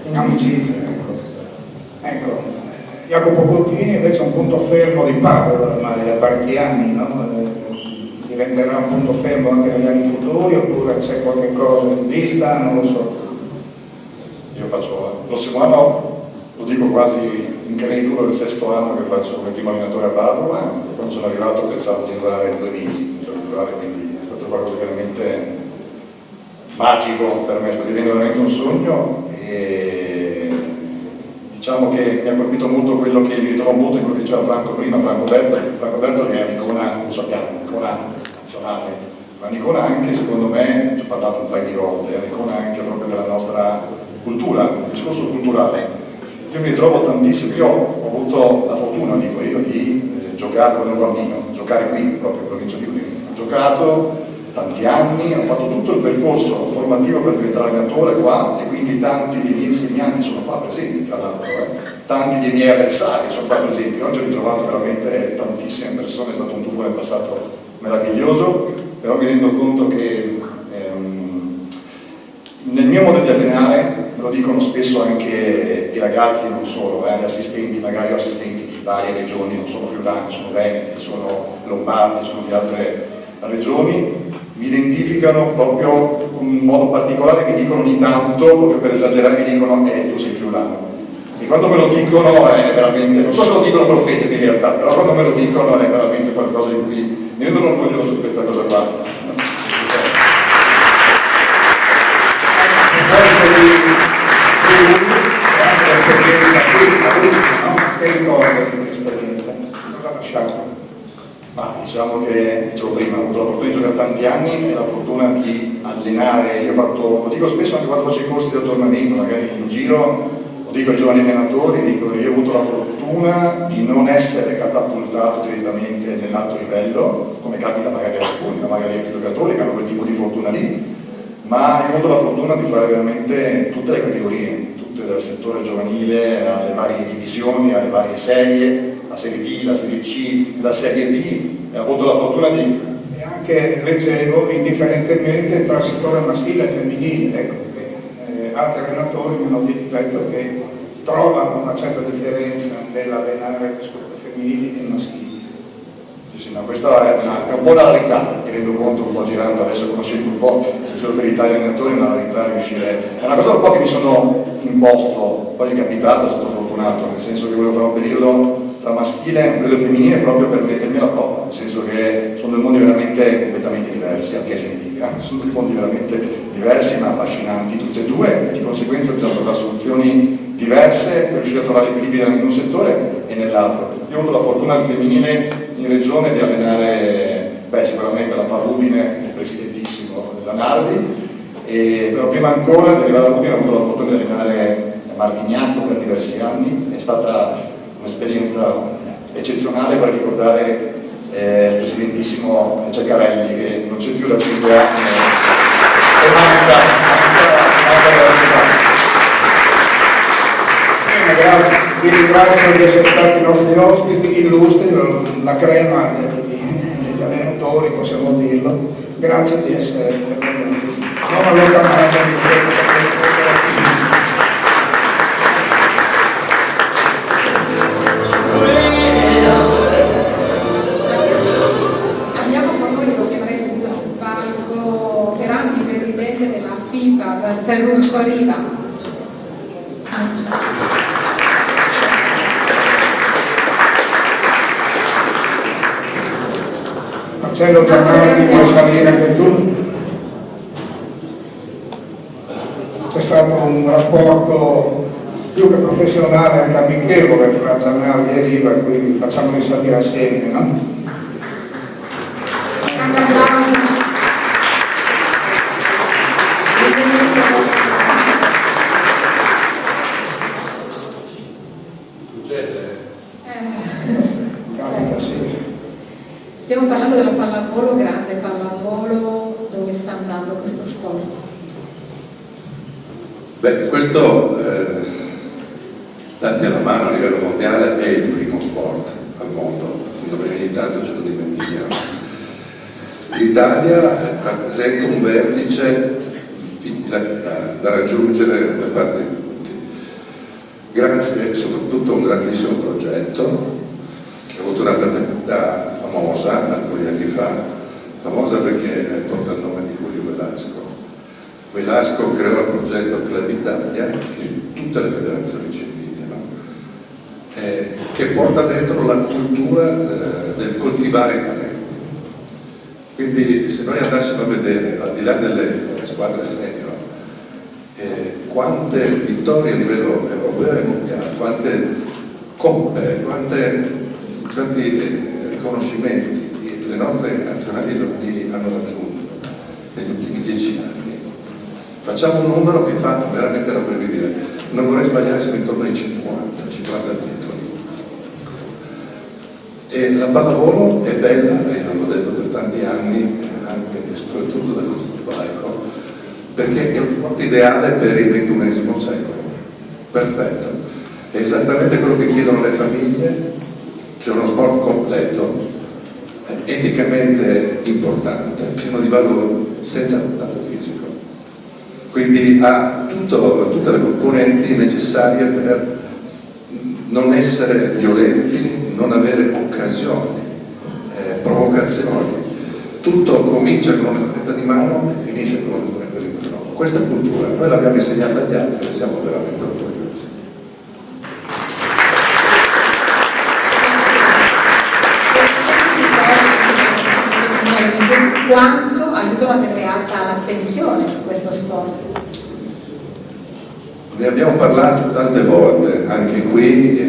in amicizia, ecco. Jacopo Puttini invece è un punto fermo di Padova ormai da parecchi anni, no? diventerà un punto fermo anche negli anni futuri oppure c'è qualche cosa in vista, non lo so. Io faccio, il prossimo anno, lo dico quasi incredulo, è il 6º anno che faccio come primo allenatore a Padova, e quando sono arrivato pensavo di durare 2 mesi, quindi è stato qualcosa di veramente magico per me, sta diventando veramente un sogno, e diciamo che mi ha colpito molto quello che mi ritrovo molto in quello che diceva Franco prima. Franco Bertoli è un'icona, lo sappiamo, un'icona nazionale, ma un'icona anche, secondo me, ci ho parlato un paio di volte, è un'icona anche proprio della nostra cultura, il discorso culturale. Io mi ritrovo tantissimo, io ho avuto la fortuna, dico io, di giocare quando ero bambino, giocare qui, proprio in provincia di Udine. Ho giocato tanti anni, ho fatto tutto il percorso formativo per diventare allenatore qua, e quindi tanti dei miei insegnanti sono qua presenti, tra l'altro, tanti dei miei avversari sono qua presenti. Oggi ho ritrovato veramente tantissime persone, è stato un tuffo nel passato meraviglioso, però mi rendo conto che nel mio modo di allenare, me lo dicono spesso anche i ragazzi, non solo, gli assistenti, magari ho assistenti di varie regioni, non sono friulani, sono veneti, sono lombardi, sono di altre regioni, mi identificano proprio in un modo particolare, mi dicono ogni tanto, proprio per esagerare, mi dicono tu sei friulano. E quando me lo dicono è veramente, non so se lo dicono profetici in realtà, però quando me lo dicono è veramente qualcosa di cui mi rendo orgoglioso di questa cosa qua. C'è anche l'esperienza qui, no? Che ricordi di quell'esperienza? Cosa ha lasciato? Ma diciamo che, dicevo prima, ho avuto la fortuna di giocare tanti anni e la fortuna di allenare. Io ho fatto, lo dico spesso anche quando faccio i corsi di aggiornamento, magari in giro, lo dico ai giovani allenatori, dico io ho avuto la fortuna di non essere catapultato direttamente nell'alto livello, come capita magari a alcuni, magari ex giocatori che hanno quel tipo di fortuna lì, ma io ho avuto la fortuna di fare veramente tutte le categorie, tutte dal settore giovanile alle varie divisioni, alle varie serie, la Serie D, la Serie C, la Serie B, e ho avuto la fortuna di... E anche leggevo indifferentemente tra il settore maschile e femminile, ecco, che altri allenatori mi hanno detto che trovano una certa differenza nell'allenare squadre femminili e maschili. Sì, no, questa è un po' la rarità, mi rendo conto un po' girando, adesso conoscendo un po' il giro per l'Italia allenatori, è una rarità riuscire, è una cosa un po' che mi sono imposto, poi è capitato, sono stato fortunato, nel senso che volevo fare un periodo tra maschile e un periodo femminile proprio per mettermi alla prova, nel senso che sono due mondi veramente completamente diversi, anche se mi dica, sono due mondi veramente diversi ma affascinanti tutti e due, e di conseguenza bisogna trovare soluzioni diverse per riuscire a trovare equilibrio in un settore e nell'altro. Io ho avuto la fortuna al femminile in regione di allenare sicuramente la Udine, il presidentissimo della Nardi, però prima ancora di arrivare a Udine ho avuto la fortuna di allenare Martignacco per diversi anni. È stata un'esperienza eccezionale. Per ricordare il presidentissimo Ceccarelli, che non c'è più da 5 anni e manca veramente. Grazie, vi ringrazio di essere stati i nostri ospiti illustri, la crema degli allenatori, possiamo dirlo. Grazie di essere intervenuti. Non allontanatevi di questa fotografia. Abbiamo con noi, lo chiamerei subito sul palco, Perani, presidente della FIPA, Ferruccio Riva. Marcello Giannardi, vuoi salire anche tu? C'è stato un rapporto più che professionale, anche amichevole fra Giannardi e Riva, quindi facciamoli salire assieme, no? Un applauso. Capita, sì. Stiamo parlando della pallavolo, grande pallavolo, dove sta andando questo sport? Beh, questo, dati alla mano a livello mondiale, è il primo sport al mondo, dove ogni tanto ce lo dimentichiamo. L'Italia rappresenta un vertice da raggiungere da parte di tutti, grazie soprattutto a un grandissimo progetto che ha avuto una paternità famosa alcuni anni fa, Velasco. Velasco creò il progetto Club Italia, che tutte le federazioni ci invidiano, che porta dentro la cultura del coltivare i talenti. Quindi se noi andassimo a vedere, al di là delle squadre senior, quante vittorie a livello europeo e mondiale, quante coppe, quanti riconoscimenti le nostre nazionali giovanili hanno raggiunto negli ultimi 10 anni. Facciamo un numero che fa veramente da prevedere. Non vorrei sbagliare, siamo intorno ai 50 titoli. E la pallavolo è bella, e l'ho detto per tanti anni, anche e soprattutto da questo palco, perché è lo sport ideale per il XXI secolo. Perfetto. È esattamente quello che chiedono le famiglie, c'è uno sport completo, eticamente importante, pieno di valori, senza contatto fisico. Quindi ha tutte le componenti necessarie per non essere violenti, non avere occasioni, provocazioni. Tutto comincia con una stretta di mano e finisce con una stretta di mano. Questa cultura noi l'abbiamo insegnata agli altri e siamo veramente orgogliosi. Quanto aiutano a tenere alta l'attenzione su questo sport? Ne abbiamo parlato tante volte, anche qui,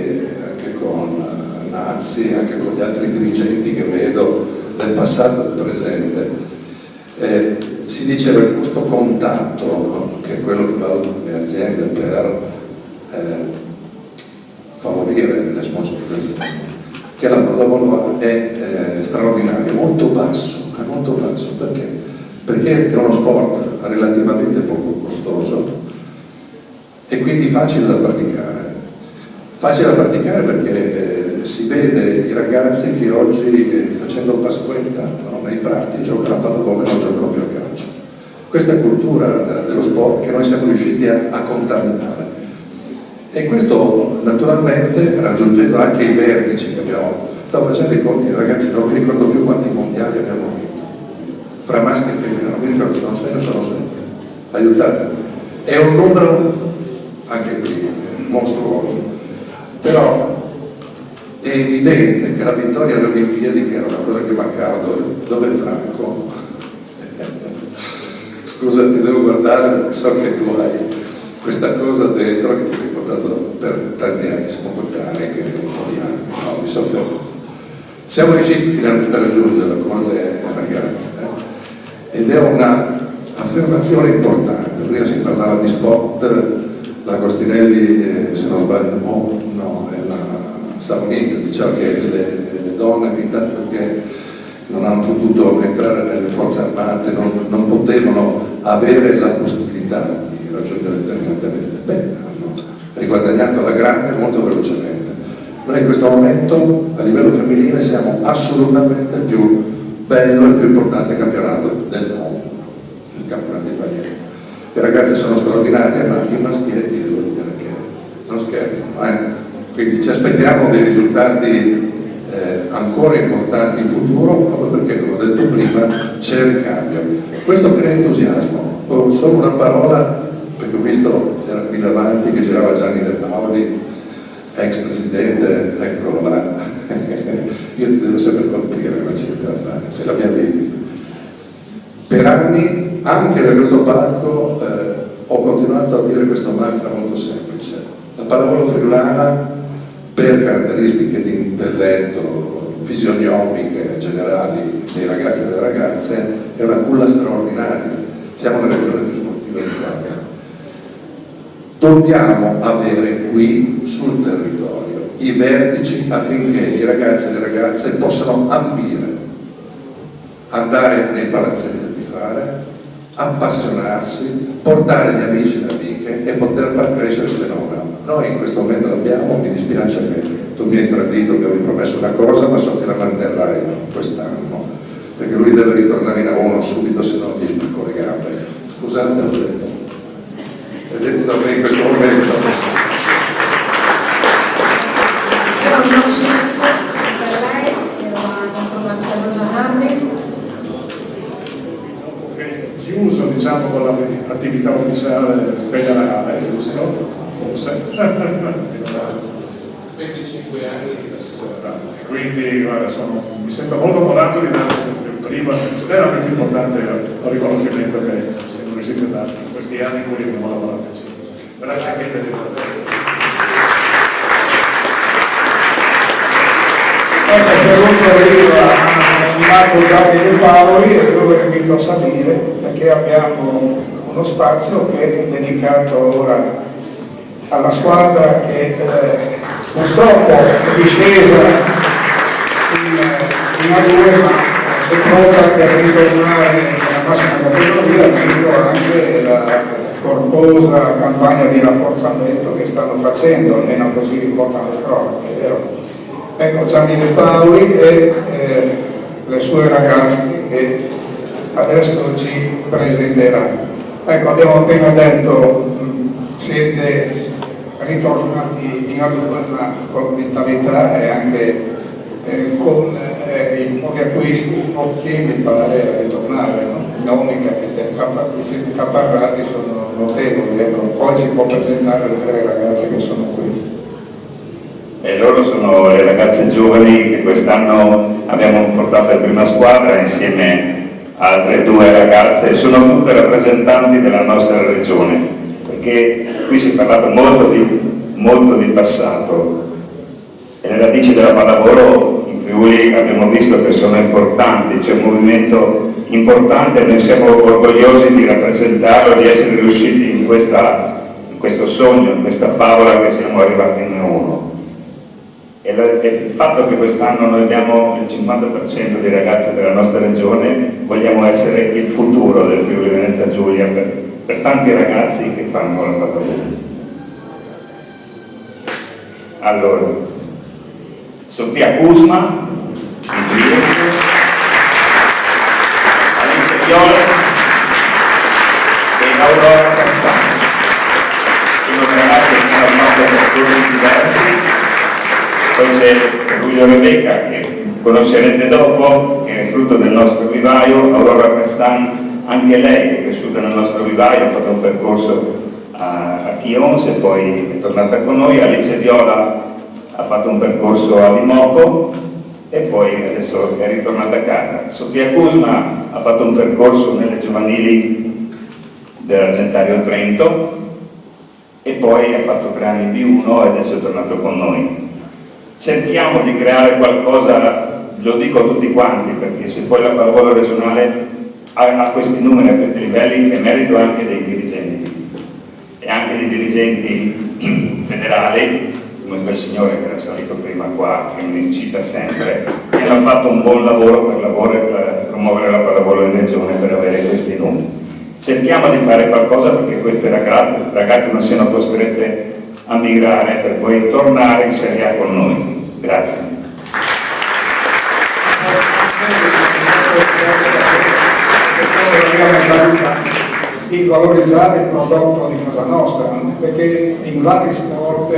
anche con Nazzi, anche con gli altri dirigenti che vedo del passato e del presente. Si diceva che questo contatto, no, che è quello che valutano le aziende per favorire le sponsorizzazioni, che la pallavolo è straordinario, molto basso. Perché è uno sport relativamente poco costoso e quindi facile da praticare. Facile da praticare perché si vede i ragazzi che oggi facendo Pasquetta, no, nei prati giocano a pallavolo e non giocano più a calcio. Questa è cultura dello sport che noi siamo riusciti a contaminare. E questo naturalmente raggiungendo anche i vertici che abbiamo. Stavo facendo i conti, ragazzi, non mi ricordo più quanti mondiali abbiamo vinto. Fra maschi e femmine, non mi ricordo, sono 6 o sono 7. Aiutate. È un numero, anche qui, mostruoso. Però è evidente che la vittoria alle Olimpiadi, che era una cosa che mancava, dove è Franco? Scusa, ti devo guardare perché so che tu hai questa cosa dentro che ti hai portato per tanti anni, siamo coetanei, che un po' di anni, no, di sofferenza. Siamo riusciti finalmente a raggiungerla con le ragazze, ed è un'affermazione importante. Prima si parlava di sport, la Agostinelli, se non sbaglio, è la Saunita, diciamo che le donne, fin tanto che non hanno potuto entrare nelle forze armate, non potevano avere la possibilità di raggiungere determinate mete. Beh, hanno riguadagnato alla grande molto velocemente. Noi in questo momento a livello femminile siamo assolutamente il più bello e il più importante campionato del mondo, il campionato italiano. Le ragazze sono straordinarie, ma i maschietti devo dire che non scherzano. Quindi ci aspettiamo dei risultati ancora importanti in futuro, proprio perché, come ho detto prima, c'è il ricambio. Questo crea entusiasmo. Ho solo una parola, perché ho visto, era qui davanti, che girava Gianni De Paoli, ex presidente, eccolo là. Io ti devo sempre colpire, non c'è niente da fare, sei la mia vittima. Per anni, anche da questo palco, ho continuato a dire questo mantra molto semplice. La pallavolo friulana, per caratteristiche di intelletto, fisionomiche generali dei ragazzi e delle ragazze, è una culla straordinaria. Siamo la regione più sportiva d'Italia. Dobbiamo avere qui sul territorio i vertici affinché i ragazzi e le ragazze possano ambire, andare nei palazzetti a tifare, appassionarsi, portare gli amici e le amiche e poter far crescere il fenomeno. Noi in questo momento l'abbiamo, mi dispiace che tu mi hai tradito, mi avevi promesso una cosa, ma so che la manterrai quest'anno, perché lui deve ritornare in A1 subito, se no gli spacco le gambe. Scusate, ho detto. È detto da me in questo momento. Io ho un riconoscimento per lei, il nostro Marcello Gianardi. Chiuso diciamo con l'attività ufficiale federale, giusto? Forse. Aspetti 5 anni. Quindi guarda, mi sento molto onorato di dare il primo, veramente importante il riconoscimento che siamo riusciti a dare in questi anni in cui abbiamo lavorato insieme. Grazie mille. Ecco, Ferruccio arriva di Marco Gianni De Paoli e io lo invito a salire perché abbiamo uno spazio che è dedicato ora alla squadra che purtroppo è discesa in A2 ma è pronta per ritornare nella massima categoria, visto anche la corposa campagna di rafforzamento che stanno facendo, almeno così riportano le cronache, vero? Ecco Gianni De Paoli e le sue ragazze che adesso ci presenteranno. Ecco, abbiamo appena detto, siete ritornati in A2 ma con mentalità e anche con i nuovi acquisti ottieni mi pare a ritornare, no? I nomi che siete caparrati sono notevoli, ecco, poi ci può presentare le 3 ragazze che sono qui. E loro sono le ragazze giovani che quest'anno abbiamo portato in prima squadra insieme a altre 2 ragazze, sono tutte rappresentanti della nostra regione, perché qui si è parlato molto di passato e le radici della pallavolo in Friuli abbiamo visto che sono importanti, c'è un movimento importante e noi siamo orgogliosi di rappresentarlo, di essere riusciti in questo sogno, in questa favola che siamo arrivati in A1. E il fatto che quest'anno noi abbiamo il 50% di ragazze della nostra regione, vogliamo essere il futuro del Friuli Venezia Giulia per tanti ragazzi che fanno la pallavolo. Allora, Sofia Kuzma di Trieste, Alice Viola e Aurora Cassano. Sono ragazze che hanno fatto percorsi diversi. Poi c'è Ferruglio Rebecca che conoscerete dopo, che è frutto del nostro vivaio. Aurora Castan, anche lei è cresciuta nel nostro vivaio, ha fatto un percorso a Chions e poi è tornata con noi. Alice Viola ha fatto un percorso a Limoco e poi adesso è ritornata a casa. Sofia Kuzma ha fatto un percorso nelle giovanili dell'Argentario Trento e poi ha fatto 3 anni in B1 e adesso è tornato con noi. Cerchiamo di creare qualcosa, lo dico a tutti quanti, perché se poi la pallavolo regionale ha questi numeri, a questi livelli, è merito anche dei dirigenti e anche dei dirigenti federali, come quel signore che era salito prima qua, che mi cita sempre, che hanno fatto un buon lavoro per promuovere la pallavolo in regione per avere questi numeri. Cerchiamo di fare qualcosa perché queste ragazze non siano costrette a migrare per poi tornare in Serie A con noi. Grazie. Secondo la mia mentalità di valorizzare il prodotto di casa nostra, no? Perché in vari sport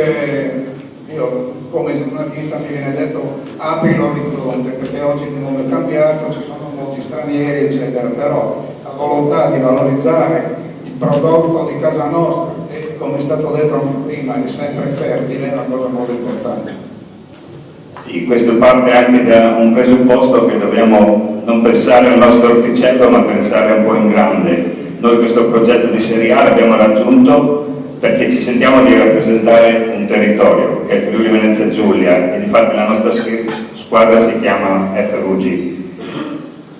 io come giornalista mi viene detto apri l'orizzonte, perché oggi il mondo è cambiato, ci sono molti stranieri eccetera, però la volontà di valorizzare il prodotto di casa nostra, e come è stato detto anche prima è sempre fertile, è una cosa molto importante. Sì, questo parte anche da un presupposto che dobbiamo non pensare al nostro orticello ma pensare un po' in grande. Noi questo progetto di Serie A l'abbiamo raggiunto perché ci sentiamo di rappresentare un territorio che è il Friuli Venezia Giulia e difatti la nostra squadra si chiama FVG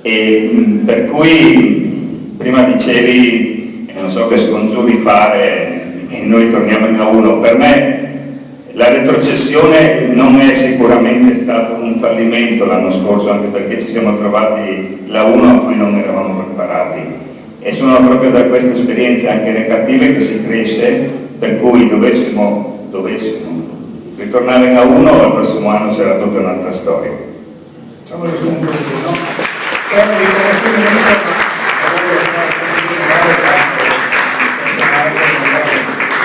e per cui prima dicevi, non so che scongiuri fare, che noi torniamo in A1, per me la retrocessione non è sicuramente stato un fallimento l'anno scorso, anche perché ci siamo trovati la 1 a cui non eravamo preparati e sono proprio da queste esperienze anche negative che si cresce, per cui dovessimo ritornare in A1 il prossimo anno sarà tutta un'altra storia. Siamo gli scongiuri, no? C'è un riconoscimento,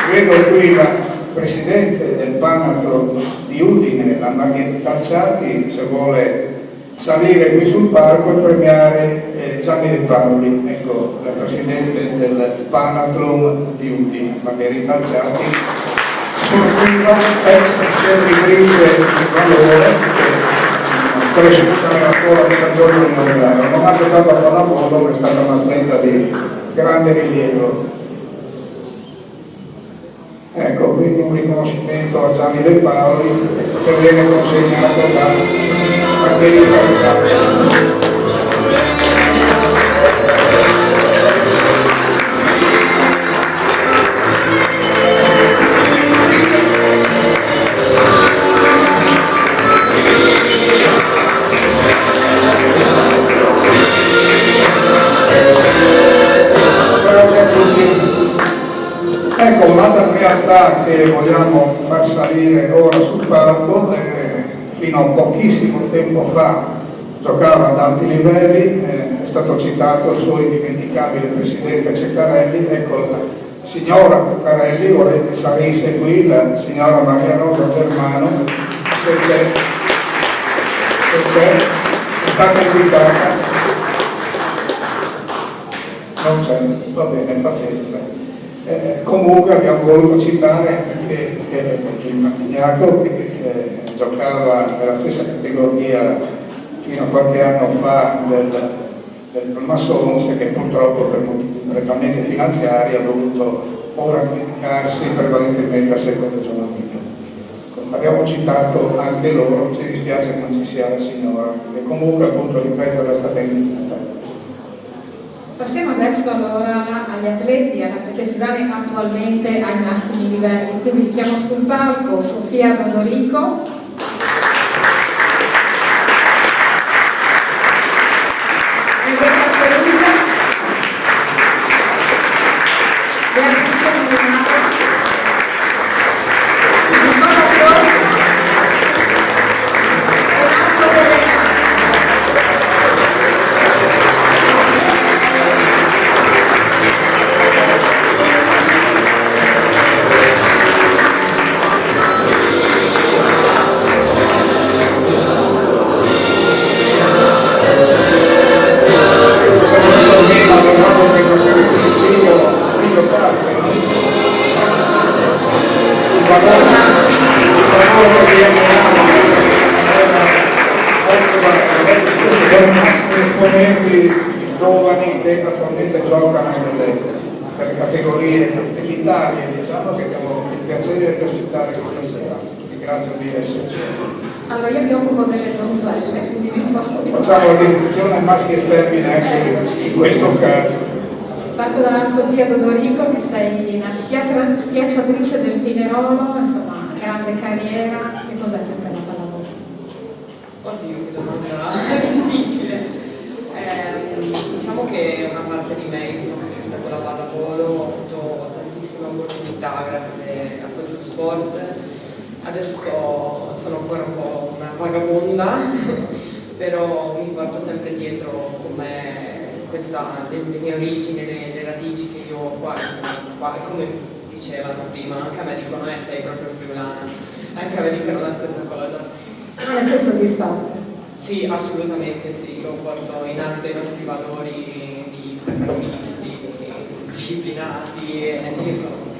vedo qui la presidente del Panatro di Udine, la Margherita Talciati, se vuole salire qui sul palco e premiare Gianni De Paoli, ecco, la presidente del Panathlon di Udine, Margherita Alciati, sportiva, ex schermitrice di valore, cresciuta nella scuola di San Giorgio di Mondragone. Non ha giocato a pallavolo, ma è stata un'atleta di grande rilievo. Ecco, quindi un riconoscimento a Gianni De Paoli che viene consegnato da Margherita Alciati. Ecco, un'altra realtà che vogliamo far salire ora sul palco, fino a pochissimo tempo fa giocava ad alti livelli, è stato citato il suo indimenticabile presidente Ceccarelli. Ecco, la signora Ceccarelli, vorrei che salisse qui la signora Maria Rosa Germano, se c'è, è stata invitata, non c'è, va bene, pazienza. Comunque abbiamo voluto citare anche il Martignaco che giocava nella stessa categoria fino a qualche anno fa del Massons, che purtroppo per motivi prettamente finanziari ha dovuto ora dedicarsi prevalentemente al secondo giovanile. Abbiamo citato anche loro, ci dispiace che non ci sia la signora, che comunque appunto, ripeto, era stata invitata. Passiamo adesso allora agli atleti e alle atlete friulane attualmente ai massimi livelli, quindi chiamo sul palco Sofia Dodorico, Rebecca Ferulla, Beatrice Molinaro, Nicola Zorta e Marco Pellegrini. Questi sono i massimi esponenti giovani che attualmente giocano nelle categorie dell'Italia, diciamo, che abbiamo il piacere di ospitare questa sera. Ringrazio di esserci. Allora io mi occupo delle donzelle, quindi vi sposto di qua. Facciamo la distinzione maschi e femmine anche in questo caso. Parto da Sofia Dodorico, che sei una schiacciatrice del Pinerolo, insomma, grande carriera. Che cos'è per te la pallavolo? Oddio, che domanda difficile. Diciamo che una parte di me, io sono cresciuta con la pallavolo, ho avuto tantissime opportunità grazie a questo sport. Adesso sono ancora un po' una vagabonda, però mi porto sempre dietro con me le mie origini, le radici che io ho qua, sono qua, e come dicevano prima, anche a me dicono sei proprio friulana, anche a me dicono la stessa cosa. Ma ne sei soddisfatta? Sì, assolutamente sì, io porto in alto i nostri valori di staccanovisti, disciplinati,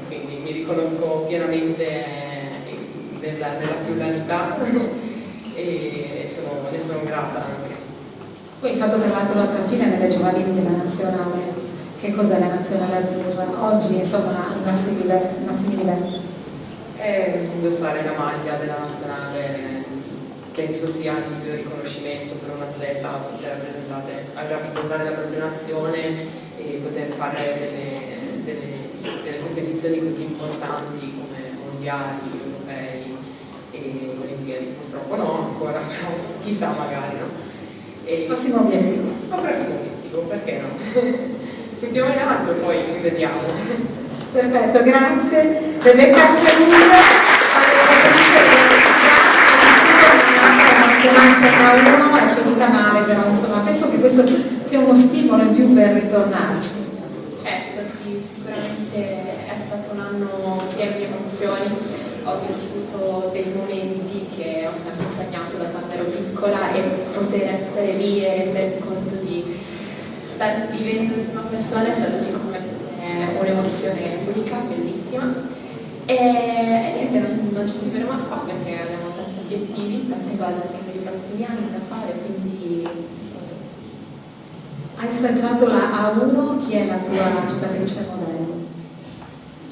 quindi mi riconosco pienamente nella friulanità e ne sono grata anche. Tu hai fatto tra l'altro l'altra fine nelle giovanili della nazionale. Che cos'è la nazionale azzurra? Oggi insomma i massimi livelli. Indossare la maglia della nazionale penso sia il miglior riconoscimento per un atleta, poter rappresentare la propria nazione e poter fare delle competizioni così importanti come mondiali, europei e olimpiadi. Purtroppo no ancora, però chissà magari, no? Prossimo obiettivo. Prossimo obiettivo, perché no? Continuiamo in alto, poi vediamo. Perfetto, grazie. Rebecca Ferulla, palleggiatrice della città, ha vissuto un'annata nazionale per la 1, è finita male, però insomma penso che questo sia uno stimolo in più per ritornarci. Certo, sì, sicuramente è stato un anno pieno di emozioni. Ho vissuto dei momenti che ho sempre sognato da quando ero piccola e poter essere lì e rendere conto di stare vivendo in prima persona è stata sicuramente un'emozione unica, bellissima. E niente, non ci si ferma qua perché abbiamo tanti obiettivi, tante cose anche per i prossimi anni da fare, quindi non so. Hai assaggiato la A1, chi è la tua giocatrice modello?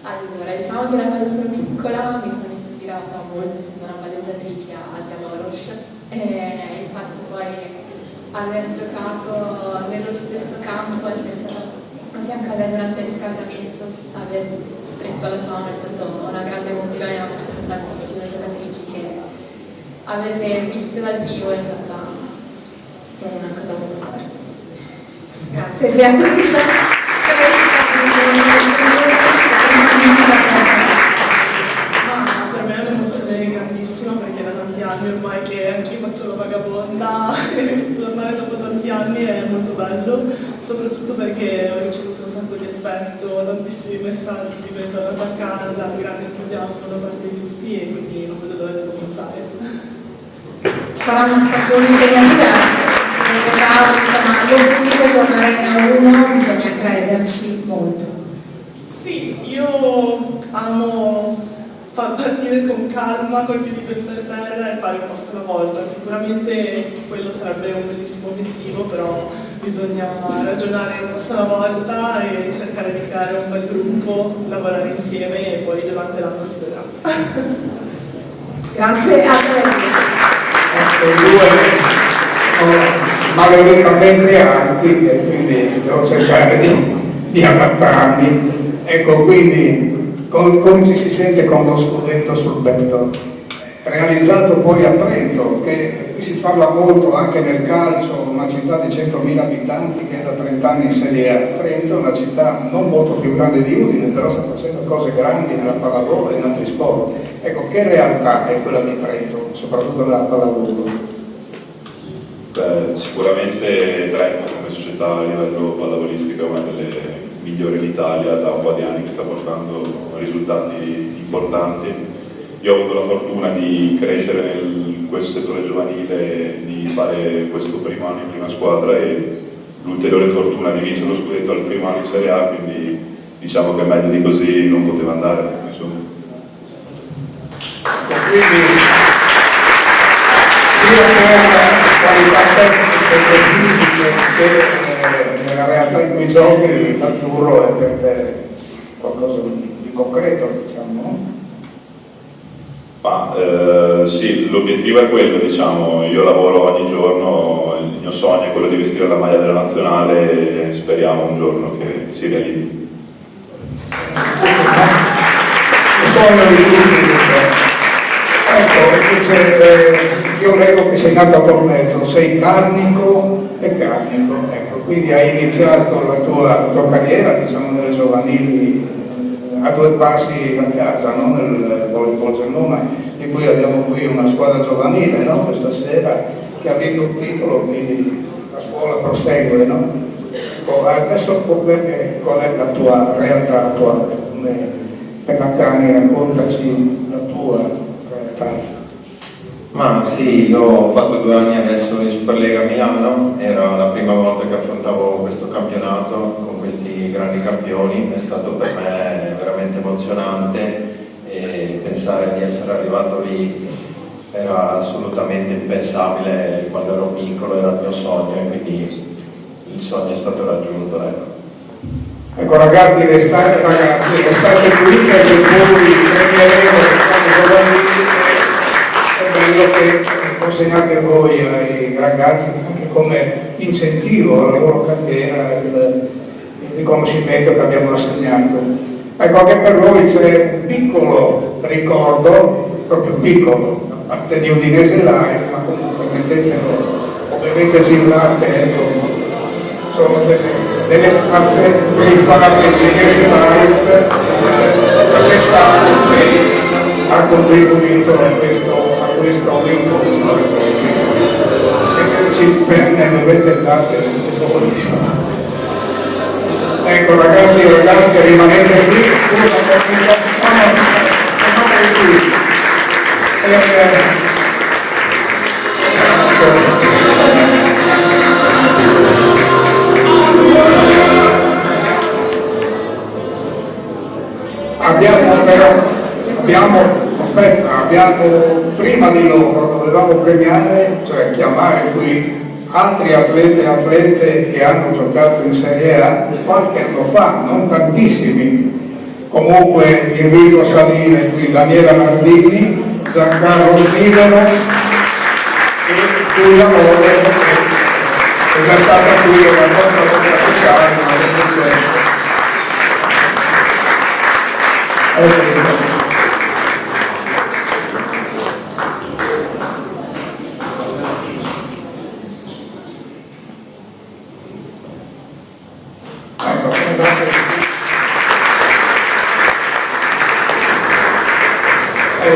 Allora, diciamo che da quando sono piccola mi sono ispirata molto, essendo una palleggiatrice, a Asia Morosh, e infatti poi aver giocato nello stesso campo, essere stata a fianco a lei durante il riscaldamento, aver stretto la sua mano è stata una grande emozione, ma ci sono tantissime giocatrici che averle viste dal vivo è stata una cosa molto forte. Grazie. Beatrice, fresca, che significa per te? Ma per me è un'emozione grandissima perché da tanti anni ormai che anch'io faccio la vagabonda e tornare dopo tanti anni è molto bello, soprattutto perché ho ricevuto un sacco di affetto, tantissimi messaggi di bentornato a casa, grande entusiasmo da parte di tutti e quindi non vedo l'ora di cominciare. Sarà una stagione impegnativa. Insomma, l'obiettivo è tornare in A1, bisogna crederci molto. Sì, io amo far partire con calma, colpi di piede per terra e fare un passo alla volta. Sicuramente quello sarebbe un bellissimo obiettivo, però bisogna ragionare un passo alla volta e cercare di creare un bel gruppo, lavorare insieme e poi durante l'anno si vedrà. Grazie a te. I due sono maledettamente alti e quindi devo cercare di adattarmi. Ecco, quindi come ci si sente con lo scudetto sul petto? Realizzato poi a Trento, che qui si parla molto anche nel calcio, una città di 100.000 abitanti che è da 30 anni in Serie A. Trento è una città non molto più grande di Udine, però sta facendo cose grandi nella pallavolo e in altri sport. Ecco, che realtà è quella di Trento, soprattutto nella pallavolo? Sicuramente Trento come società a livello pallavolistico è una delle migliori in Italia, da un po' di anni che sta portando risultati importanti. Io ho avuto la fortuna di crescere in questo settore giovanile, di fare questo primo anno in prima squadra e l'ulteriore fortuna di vincere lo scudetto al primo anno in Serie A, quindi diciamo che meglio di così non poteva andare, insomma. Quindi sia per qualità tecniche che fisiche che nella realtà in cui giochi l'azzurro è per te qualcosa di concreto, diciamo. Sì, l'obiettivo è quello, diciamo, io lavoro ogni giorno, il mio sogno è quello di vestire la maglia della nazionale e speriamo un giorno che si realizzi. Il sogno di tutti. Ecco, invece io leggo che sei nato a Cormezzo, sei carnico e carnico, ecco, quindi hai iniziato la tua carriera, diciamo, nelle giovanili a due passi da casa, no? Nel voleibol Gennona, di cui abbiamo qui una squadra giovanile, no? Questa sera, che ha vinto un titolo, quindi la scuola prosegue, no? Adesso qual è la tua realtà attuale? Per la Cani, raccontaci la tua realtà. Ma sì, io ho fatto 2 anni adesso in Superlega Milano, era la prima volta che affrontavo questo campionato con questi grandi campioni, è stato per me veramente emozionante e pensare di essere arrivato lì era assolutamente impensabile, quando ero piccolo era il mio sogno e quindi il sogno è stato raggiunto, ecco. Ecco ragazzi, restate qui perché voi premieremo restate giovanili. È bello che consegnate voi ai ragazzi anche come incentivo alla loro carriera il riconoscimento che abbiamo assegnato. Ecco, anche per voi c'è un piccolo ricordo, proprio piccolo, da parte di Udinese Live, ma comunque mettetelo o bevetesi il latte, ecco, sono delle pazze griffate di Udinese Live, perché stato che ha contribuito a questo incontro. Metteteci penne e bevete il latte, vedete buonissimo. Ecco ragazzi e ragazze, rimanete qui, fermatevi qui. prima di loro dovevamo premiare, cioè chiamare qui altri atleti e atlete che hanno giocato in Serie A qualche anno fa, non tantissimi. Comunque invito a salire qui Daniela Nardini, Giancarlo Snidero e Giulia Loro, che è già stata qui una terza volta che sale, ma comunque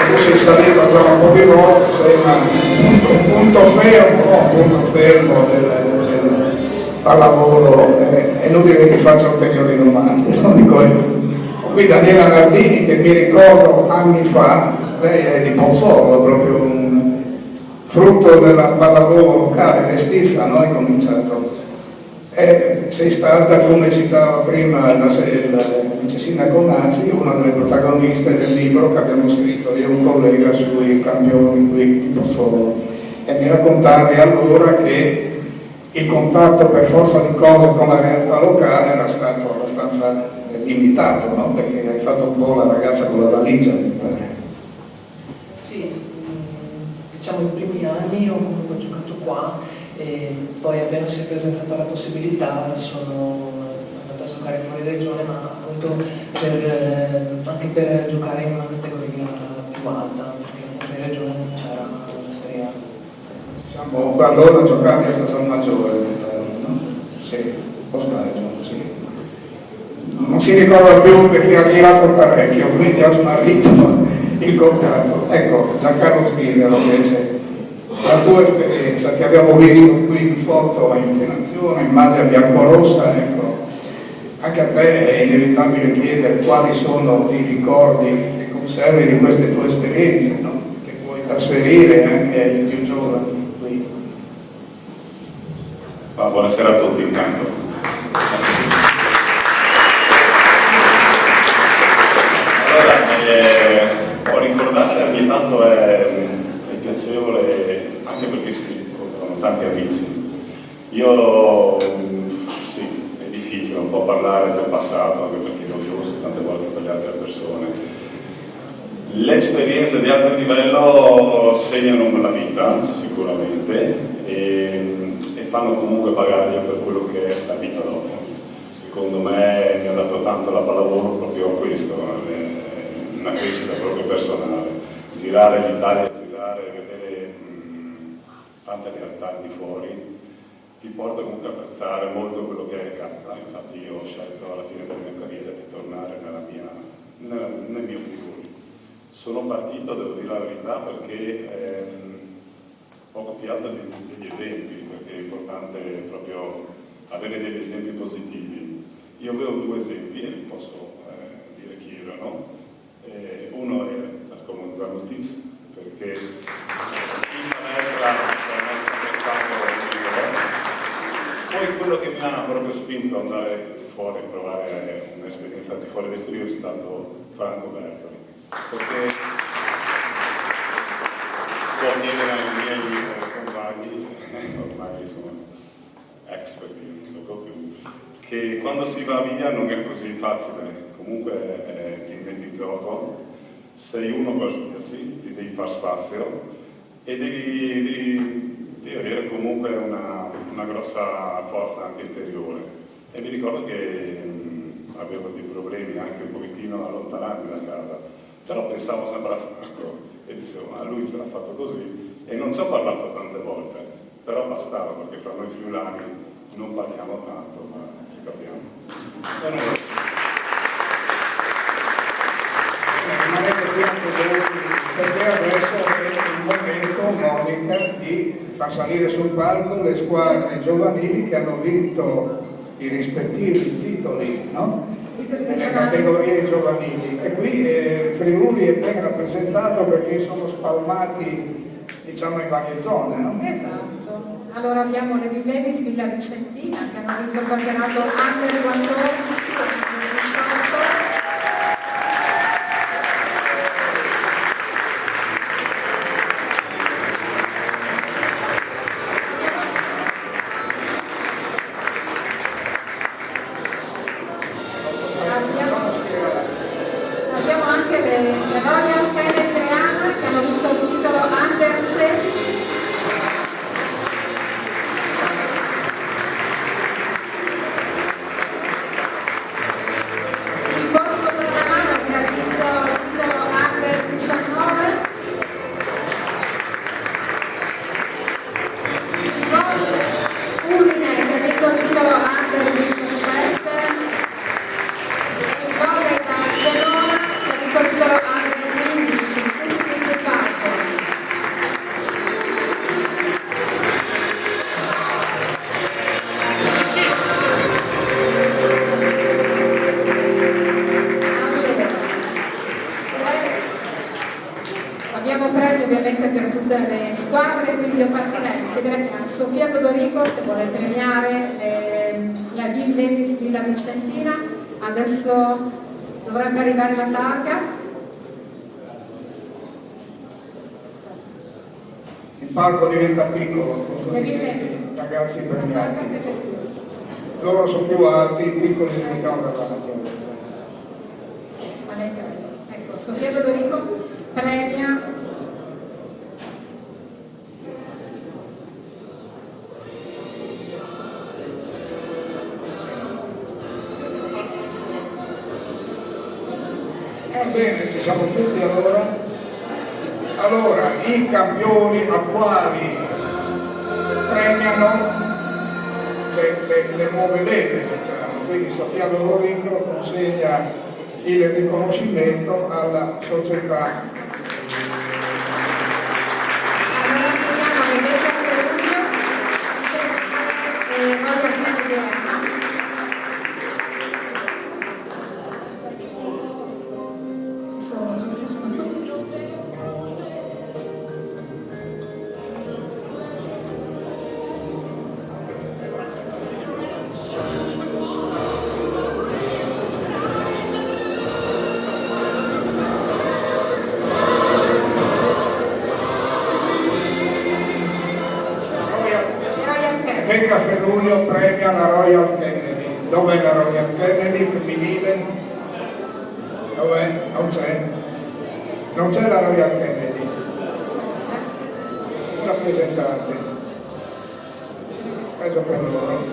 tu sei salito già un po' di volte, sei un punto fermo del pallavolo, è inutile che ti faccia ulteriori domande. No? Dico, qui Daniela Nardini, che mi ricordo anni fa, lei è di Pozzolo, proprio un frutto della pallavolo locale, Vestizza, no? Hai cominciato. Sei stata, come citava prima il vice sindaco Nazzi, una delle protagoniste del libro che abbiamo scritto io e un collega sui campioni qui di Pozzolo, e mi raccontavi allora che il contatto per forza di cose con la realtà locale era stato abbastanza limitato, no? Perché hai fatto un po' la ragazza con la valigia, mi pare. Sì, diciamo i primi anni ho comunque giocato qua e poi appena si è presentata la possibilità sono andata a giocare fuori regione, ma appunto anche per giocare in una categoria più alta, perché appunto in regione non c'era la Serie A. Allora giocavi a Casalmaggiore, no? Sì, o sbaglio, sì. Non si ricorda più perché ha girato parecchio, quindi ha smarrito il contatto. Ecco, Giancarlo Snidero invece, la tua esperienza, che abbiamo visto qui in foto, in inclinazione, in maglia biancorossa, ecco, anche a te è inevitabile chiedere quali sono i ricordi che conservi di queste tue esperienze, no? Che puoi trasferire anche ai più giovani qui. Buonasera a tutti intanto. Allora, ricordare ogni tanto è piacevole, anche perché si incontrano tanti amici. Io, sì, è difficile un po' parlare del passato, anche perché è noioso tante volte per le altre persone. Le esperienze di alto livello segnano la vita, sicuramente, e fanno comunque pagare per quello che è la vita dopo. Secondo me mi ha dato tanto la pallavolo proprio questo, una crescita proprio personale. Girare l'Italia, vedere tante realtà di fuori, ti porta comunque a apprezzare molto quello che hai a casa. Infatti io ho scelto alla fine della mia carriera di tornare nel mio Friuli. Sono partito, devo dire la verità, perché ho copiato degli esempi, perché è importante proprio avere degli esempi positivi. Io avevo due esempi e li posso dire chi erano. Uno è Giacomo Zanutic, perché in palestra per me è sempre stato poi quello che mi ha proprio spinto ad andare fuori, provare un'esperienza di fuori del Friuli, è stato Franco Bertoli, perché può chiedere ai miei compagni, ormai sono ex perché non so più, che quando si va via non è così facile, comunque ti metti in gioco, sei uno qualsiasi, ti devi far spazio e devi avere comunque una grossa forza anche interiore. E mi ricordo che avevo dei problemi anche un pochettino allontanarmi da casa, però pensavo sempre a Franco e dicevo, ma lui se l'ha fatto così, e non ci ho parlato tante volte, però bastava, perché fra noi friulani non parliamo tanto, ma ci capiamo. Rimanete qui anche voi, perché adesso è il momento, Monica, di far salire sul palco le squadre giovanili che hanno vinto i rispettivi titoli, no? Nelle categorie giovanili. E qui Friuli è ben rappresentato perché sono spalmati, diciamo, in varie zone, no? Esatto. Allora abbiamo le Ladies Villa Vicentina che hanno vinto il campionato Under 14 e Under 18. le Royal Kennedy Reana che hanno vinto il titolo Under 16. Il Pozzo Bradamano che ha vinto il titolo Under 19. Il Gol Udine che ha vinto il titolo Under 17. E il Volley Barcellona che ha vinto il titolo Under 15. Tutti questi parco. Abbiamo premi ovviamente per tutte le squadre, quindi io partirei, chiederei a Sofia Todorico se vuole premiare la Ladies Villa Vicentina. Adesso dovrebbe arrivare la targa. Il palco diventa piccolo con tutti questi ragazzi premiati. Loro sono più alti, i piccoli li mettiamo davanti. Ma lei crede. Ecco, Sofia Todorico premia Bene, ci siamo tutti allora? Allora, i campioni attuali premiano le nuove leve, diciamo. Quindi Sofia Todorico consegna il riconoscimento alla società. Allora chiediamo a Rebecca Ferruglio di premiare Royal Kennedy Reana. Ci sono. Rebecca Ferruglio premia la Royal Kennedy. Dov'è la Royal Kennedy femminile? Dov'è? Non c'è. Non c'è la Royal Kennedy. Un rappresentante. Caso per loro.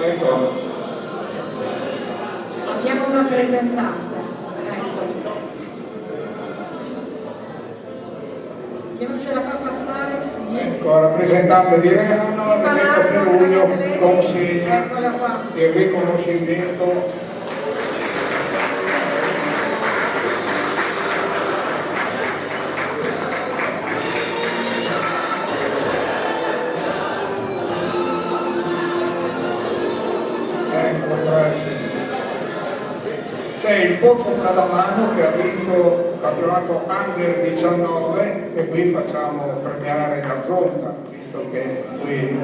Ecco. Abbiamo un rappresentante. Vediamo se ce la fa passare, sì. Ecco, rappresentante di Reano, Rebecca Ferruglio consegna il riconoscimento. Ecco, grazie. C'è il Pozzo Bradamano che ha vinto il campionato Under 19 e qui facciamo premiare da Zonta, visto che qui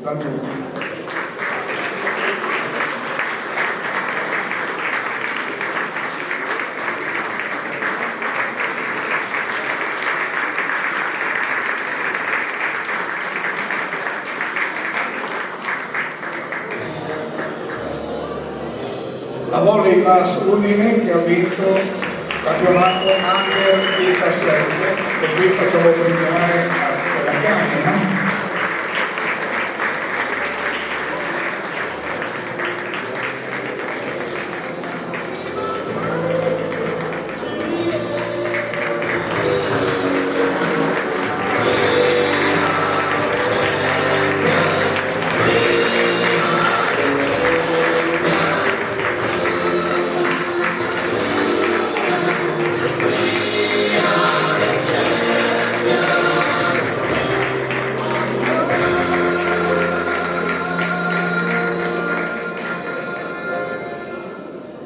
la Giunta. La Volley Bus Udine che ha vinto il campionato Under 17 e qui facciamo premiare la Cagna.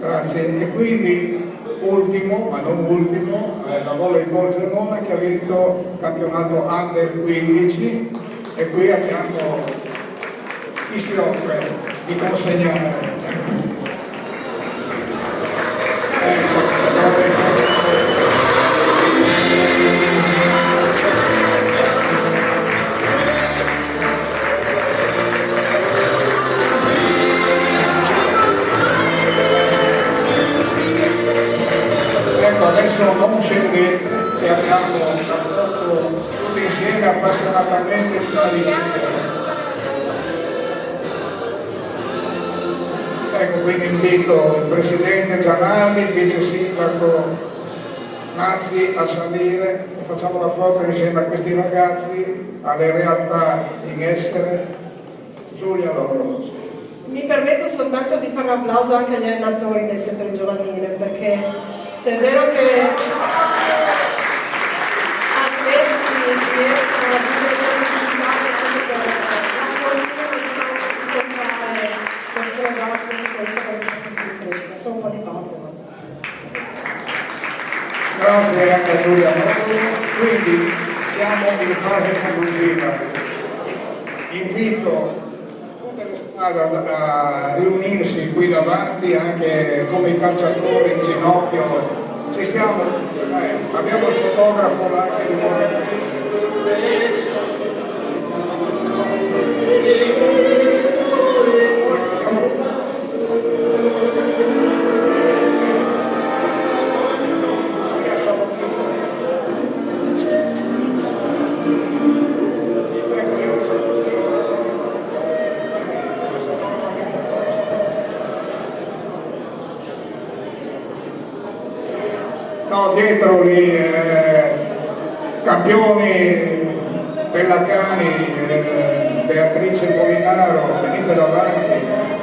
Grazie. E quindi ultimo, ma non ultimo, la Volleyball Gemona che ha vinto il campionato Under 15 e qui abbiamo chi si offre di consegnare. scendente e abbiamo la foto tutti insieme appassionatamente sulla difesa. Ecco, quindi invito il Presidente Gianardi, il Vice Sindaco Nazzi a salire e facciamo la foto insieme a questi ragazzi, alle realtà in essere. Giulia Loro. Mi permetto soltanto di fare un applauso anche agli allenatori del settore giovanile, perché se è vero che atleti riescono a raggiungere certi risultati anche per la fortuna di incontrare persone brave per il percorso di crescita, sono un po' di parte. Ma... Grazie anche a Giulia Loro. Quindi siamo in fase conclusiva. Invito a riunirsi qui davanti anche come i calciatori in ginocchio, ci stiamo, abbiamo il fotografo là che vi vorrei. No, dietro lì, campioni Bellacani, Beatrice Molinaro, venite davanti.